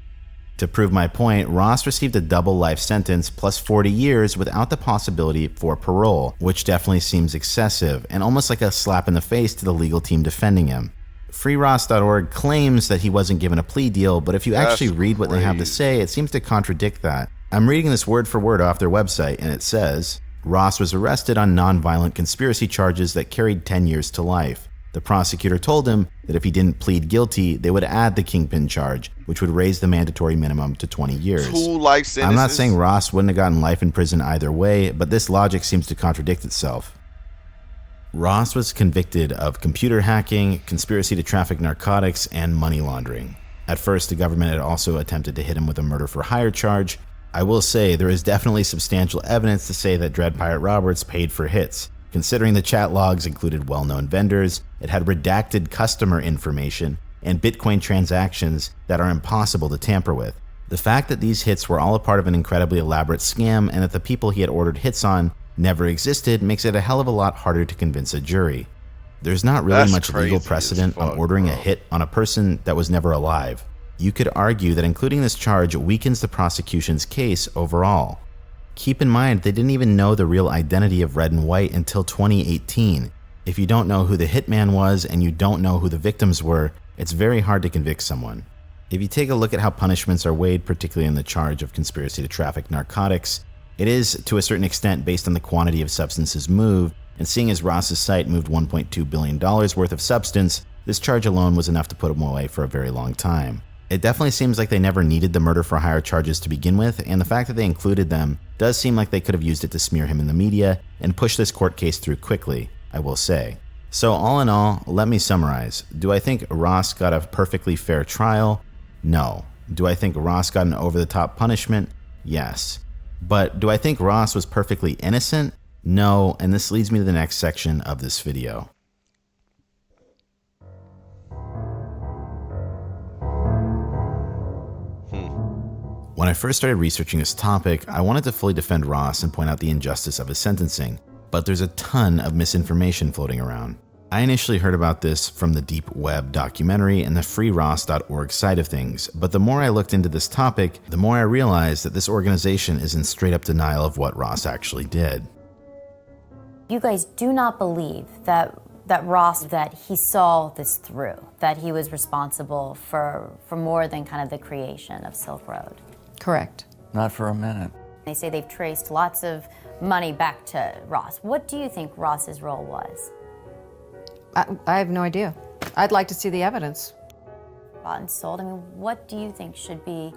To prove my point, Ross received a double life sentence plus 40 years without the possibility for parole, which definitely seems excessive and almost like a slap in the face to the legal team defending him. FreeRoss.org claims that he wasn't given a plea deal, but if you actually read what they have to say, it seems to contradict that. I'm reading this word for word off their website, and it says, Ross was arrested on nonviolent conspiracy charges that carried 10 years to life. The prosecutor told him that if he didn't plead guilty, they would add the kingpin charge, which would raise the mandatory minimum to 20 years. 2 life sentences? I'm not saying Ross wouldn't have gotten life in prison either way, but this logic seems to contradict itself. Ross was convicted of computer hacking, conspiracy to traffic narcotics, and money laundering. At first, the government had also attempted to hit him with a murder for hire charge. I will say there is definitely substantial evidence to say that Dread Pirate Roberts paid for hits. Considering the chat logs included well-known vendors, it had redacted customer information, and Bitcoin transactions that are impossible to tamper with. The fact that these hits were all a part of an incredibly elaborate scam and that the people he had ordered hits on never existed makes it a hell of a lot harder to convince a jury. There's not really much legal precedent on ordering a hit on a person that was never alive. You could argue that including this charge weakens the prosecution's case overall. Keep in mind, they didn't even know the real identity of Red and White until 2018. If you don't know who the hitman was and you don't know who the victims were, it's very hard to convict someone. If you take a look at how punishments are weighed, particularly in the charge of conspiracy to traffic narcotics, it is, to a certain extent, based on the quantity of substances moved, and seeing as Ross's site moved $1.2 billion worth of substance, this charge alone was enough to put him away for a very long time. It definitely seems like they never needed the murder for hire charges to begin with, and the fact that they included them does seem like they could have used it to smear him in the media and push this court case through quickly, I will say. So all in all, let me summarize. Do I think Ross got a perfectly fair trial? No. Do I think Ross got an over-the-top punishment? Yes. But do I think Ross was perfectly innocent? No, and this leads me to the next section of this video. When I first started researching this topic, I wanted to fully defend Ross and point out the injustice of his sentencing, but there's a ton of misinformation floating around. I initially heard about this from the Deep Web documentary and the freeross.org side of things, but the more I looked into this topic, the more I realized that this organization is in straight up denial of what Ross actually did. You guys do not believe that Ross, that he saw this through, that he was responsible for more than kind of the creation of Silk Road? Correct. Not for a minute. They say they've traced lots of money back to Ross. What do you think Ross's role was? I have no idea. I'd like to see the evidence. Bought and sold. I mean, what do you think should be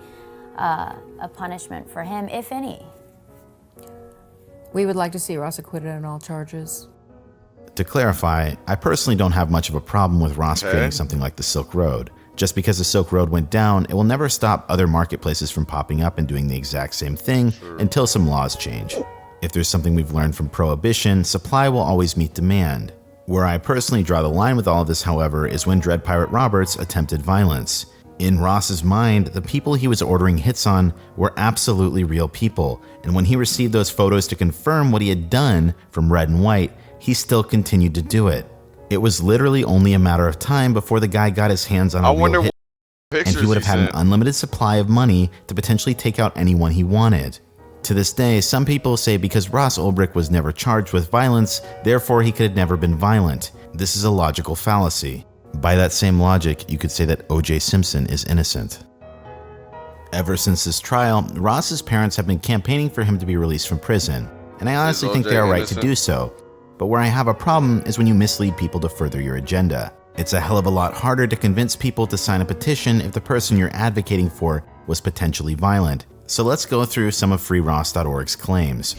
a punishment for him, if any? We would like to see Ross acquitted on all charges. To clarify, I personally don't have much of a problem with Ross creating something like the Silk Road. Just because the Silk Road went down, it will never stop other marketplaces from popping up and doing the exact same thing until some laws change. If there's something we've learned from prohibition, supply will always meet demand. Where I personally draw the line with all of this, however, is when Dread Pirate Roberts attempted violence. In Ross's mind, the people he was ordering hits on were absolutely real people, and when he received those photos to confirm what he had done from Red and White, he still continued to do it. It was literally only a matter of time before the guy got his hands on a real hit, and he would have had an unlimited supply of money to potentially take out anyone he wanted. To this day, some people say because Ross Ulbricht was never charged with violence, therefore he could have never been violent. This is a logical fallacy. By that same logic, you could say that O.J. Simpson is innocent. Ever since this trial, Ross's parents have been campaigning for him to be released from prison, and I honestly think they are right to do so. But where I have a problem is when you mislead people to further your agenda. It's a hell of a lot harder to convince people to sign a petition if the person you're advocating for was potentially violent. So let's go through some of freeross.org's claims.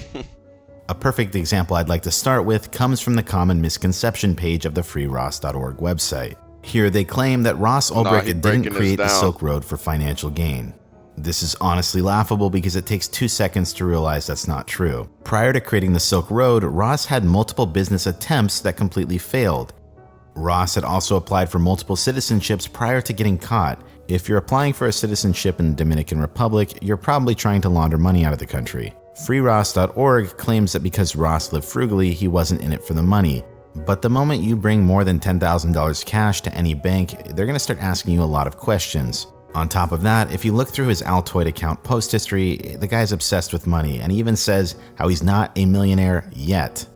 A perfect example I'd like to start with comes from the common misconception page of the freeross.org website. Here they claim that Ross Ulbricht didn't create the Silk Road for financial gain. This is honestly laughable because it takes 2 seconds to realize that's not true. Prior to creating the Silk Road, Ross had multiple business attempts that completely failed. Ross had also applied for multiple citizenships prior to getting caught. If you're applying for a citizenship in the Dominican Republic, you're probably trying to launder money out of the country. Freeross.org claims that because Ross lived frugally, he wasn't in it for the money. But the moment you bring more than $10,000 cash to any bank, they're going to start asking you a lot of questions. On top of that, if you look through his Altoid account post history, the guy's obsessed with money, and he even says how he's not a millionaire yet.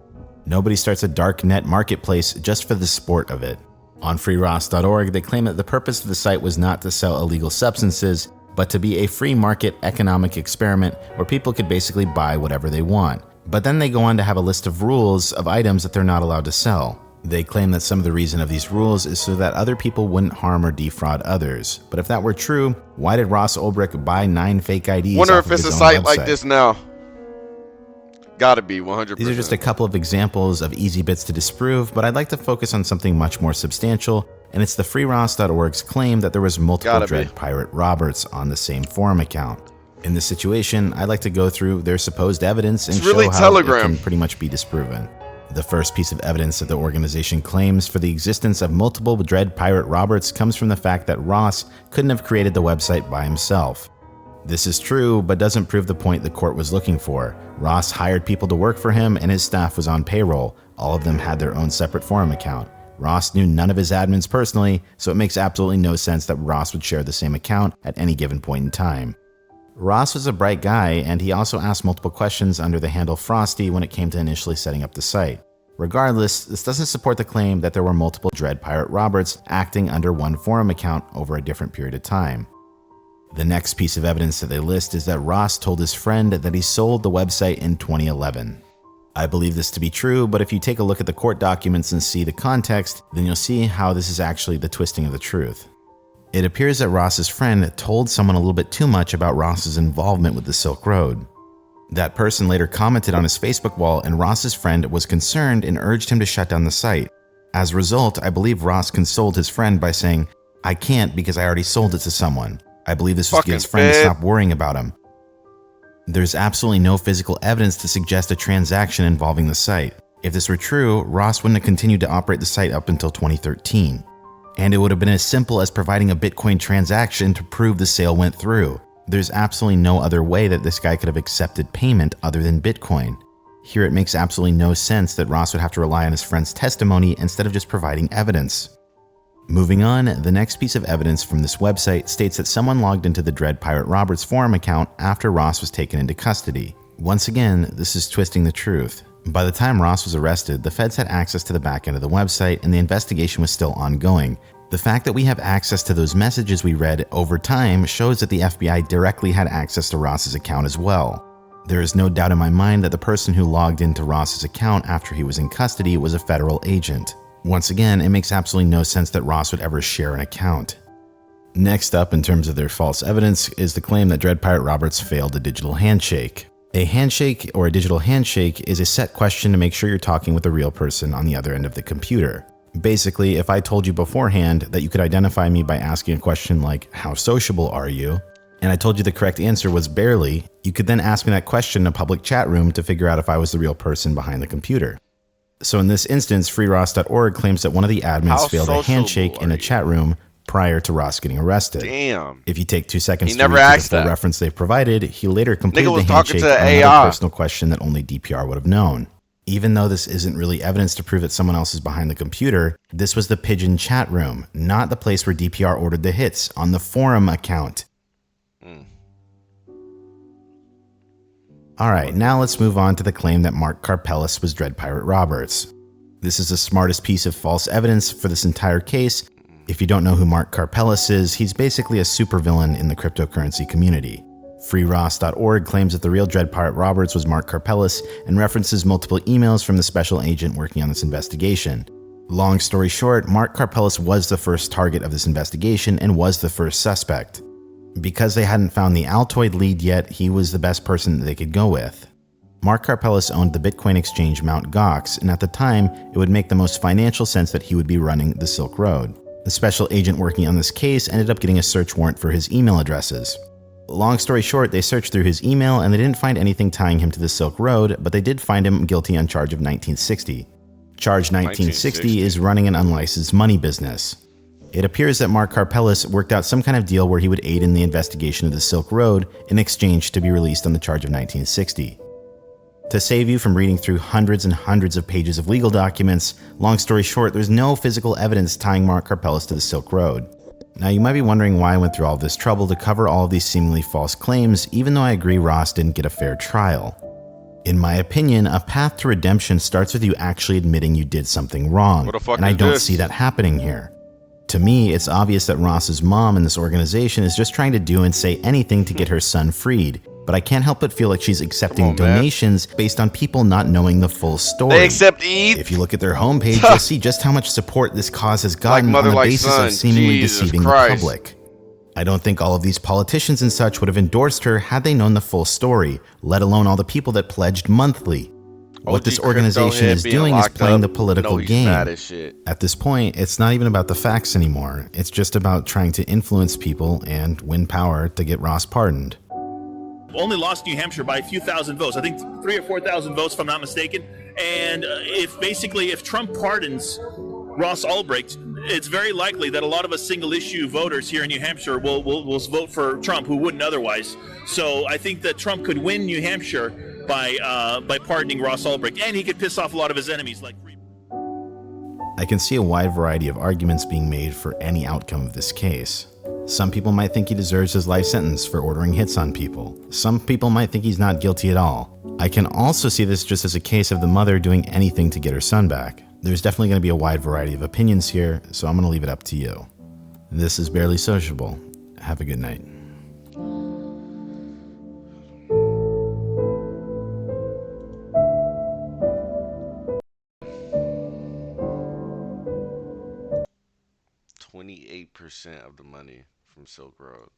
Nobody starts a dark net marketplace just for the sport of it. On freeross.org, they claim that the purpose of the site was not to sell illegal substances, but to be a free market economic experiment where people could basically buy whatever they want. But then they go on to have a list of rules of items that they're not allowed to sell. They claim that some of the reason of these rules is so that other people wouldn't harm or defraud others. But if that were true, why did Ross Ulbricht buy 9 fake IDs? Wonder if it's a site like this now. Gotta be 100%. These are just a couple of examples of easy bits to disprove, but I'd like to focus on something much more substantial, and it's the freeross.org's claim that there was multiple Dread Pirate Roberts on the same forum account. In this situation, I'd like to go through their supposed evidence and show how it can pretty much be disproven. The first piece of evidence that the organization claims for the existence of multiple Dread Pirate Roberts comes from the fact that Ross couldn't have created the website by himself. This is true, but doesn't prove the point the court was looking for. Ross hired people to work for him, and his staff was on payroll. All of them had their own separate forum account. Ross knew none of his admins personally, so it makes absolutely no sense that Ross would share the same account at any given point in time. Ross was a bright guy, and he also asked multiple questions under the handle Frosty when it came to initially setting up the site. Regardless, this doesn't support the claim that there were multiple Dread Pirate Roberts acting under one forum account over a different period of time. The next piece of evidence that they list is that Ross told his friend that he sold the website in 2011. I believe this to be true, but if you take a look at the court documents and see the context, then you'll see how this is actually the twisting of the truth. It appears that Ross's friend told someone a little bit too much about Ross's involvement with the Silk Road. That person later commented on his Facebook wall, and Ross's friend was concerned and urged him to shut down the site. As a result, I believe Ross consoled his friend by saying, "I can't because I already sold it to someone." I believe this was to get his friend to stop worrying about him. There's absolutely no physical evidence to suggest a transaction involving the site. If this were true, Ross wouldn't have continued to operate the site up until 2013. And it would have been as simple as providing a Bitcoin transaction to prove the sale went through. There's absolutely no other way that this guy could have accepted payment other than Bitcoin. Here it makes absolutely no sense that Ross would have to rely on his friend's testimony instead of just providing evidence. Moving on, the next piece of evidence from this website states that someone logged into the Dread Pirate Roberts forum account after Ross was taken into custody. Once again, this is twisting the truth. By the time Ross was arrested, the feds had access to the back end of the website and the investigation was still ongoing. The fact that we have access to those messages we read over time shows that the FBI directly had access to Ross's account as well. There is no doubt in my mind that the person who logged into Ross's account after he was in custody was a federal agent. Once again, it makes absolutely no sense that Ross would ever share an account. Next up, in terms of their false evidence, is the claim that Dread Pirate Roberts failed a digital handshake. A handshake or a digital handshake is a set question to make sure you're talking with a real person on the other end of the computer. Basically, if I told you beforehand that you could identify me by asking a question like, "How sociable are you?" and I told you the correct answer was "barely," you could then ask me that question in a public chat room to figure out if I was the real person behind the computer. So in this instance, freeross.org claims that one of the admins failed a handshake in a chat room prior to Ross getting arrested. Damn. If you take 2 seconds He to never read asked the full that. reference they provided, he later completed Nigga was the handshake talking to on AI. another personal question that only DPR would have known. Even though this isn't really evidence to prove that someone else is behind the computer, this was the Pigeon chat room, not the place where DPR ordered the hits, on the forum account. Alright, now let's move on to the claim that Mark Karpeles was Dread Pirate Roberts. This is the smartest piece of false evidence for this entire case. If you don't know who Mark Karpeles is, he's basically a supervillain in the cryptocurrency community. FreeRoss.org claims that the real Dread Pirate Roberts was Mark Karpeles and references multiple emails from the special agent working on this investigation. Long story short, Mark Karpeles was the first target of this investigation and was the first suspect. Because they hadn't found the Altoid lead yet, he was the best person that they could go with. Mark Karpeles owned the Bitcoin exchange Mt. Gox, and at the time, it would make the most financial sense that he would be running the Silk Road. The special agent working on this case ended up getting a search warrant for his email addresses. Long story short, they searched through his email and they didn't find anything tying him to the Silk Road, but they did find him guilty on charge of 1960. Charge 1960 is running an unlicensed money business. It appears that Mark Karpeles worked out some kind of deal where he would aid in the investigation of the Silk Road in exchange to be released on the charge of 1960. To save you from reading through hundreds and hundreds of pages of legal documents, long story short, there's no physical evidence tying Mark Karpeles to the Silk Road. Now you might be wondering why I went through all this trouble to cover all of these seemingly false claims, even though I agree Ross didn't get a fair trial. In my opinion, a path to redemption starts with you actually admitting you did something wrong, and I don't see that happening here. To me, it's obvious that Ross's mom in this organization is just trying to do and say anything to get her son freed, but I can't help but feel like she's accepting donations based on people not knowing the full story. They accept ETH? If you look at their homepage, you'll see just how much support this cause has gotten on the basis of seemingly deceiving the public. I don't think all of these politicians and such would have endorsed her had they known the full story, let alone all the people that pledged monthly. What this organization is doing is playing the political game. At this point, it's not even about the facts anymore. It's just about trying to influence people and win power to get Ross pardoned. Only lost New Hampshire by a few thousand votes. I think 3,000 or 4,000 votes, if I'm not mistaken. And if Trump pardons Ross Ulbricht, it's very likely that a lot of us single-issue voters here in New Hampshire will vote for Trump, who wouldn't otherwise. So I think that Trump could win New Hampshire by pardoning Ross Ulbricht, and he could piss off a lot of his enemies. I can see a wide variety of arguments being made for any outcome of this case. Some people might think he deserves his life sentence for ordering hits on people. Some people might think he's not guilty at all. I can also see this just as a case of the mother doing anything to get her son back. There's definitely going to be a wide variety of opinions here, so I'm going to leave it up to you. This is Barely Sociable. Have a good night. 28% of the money from Silk Road.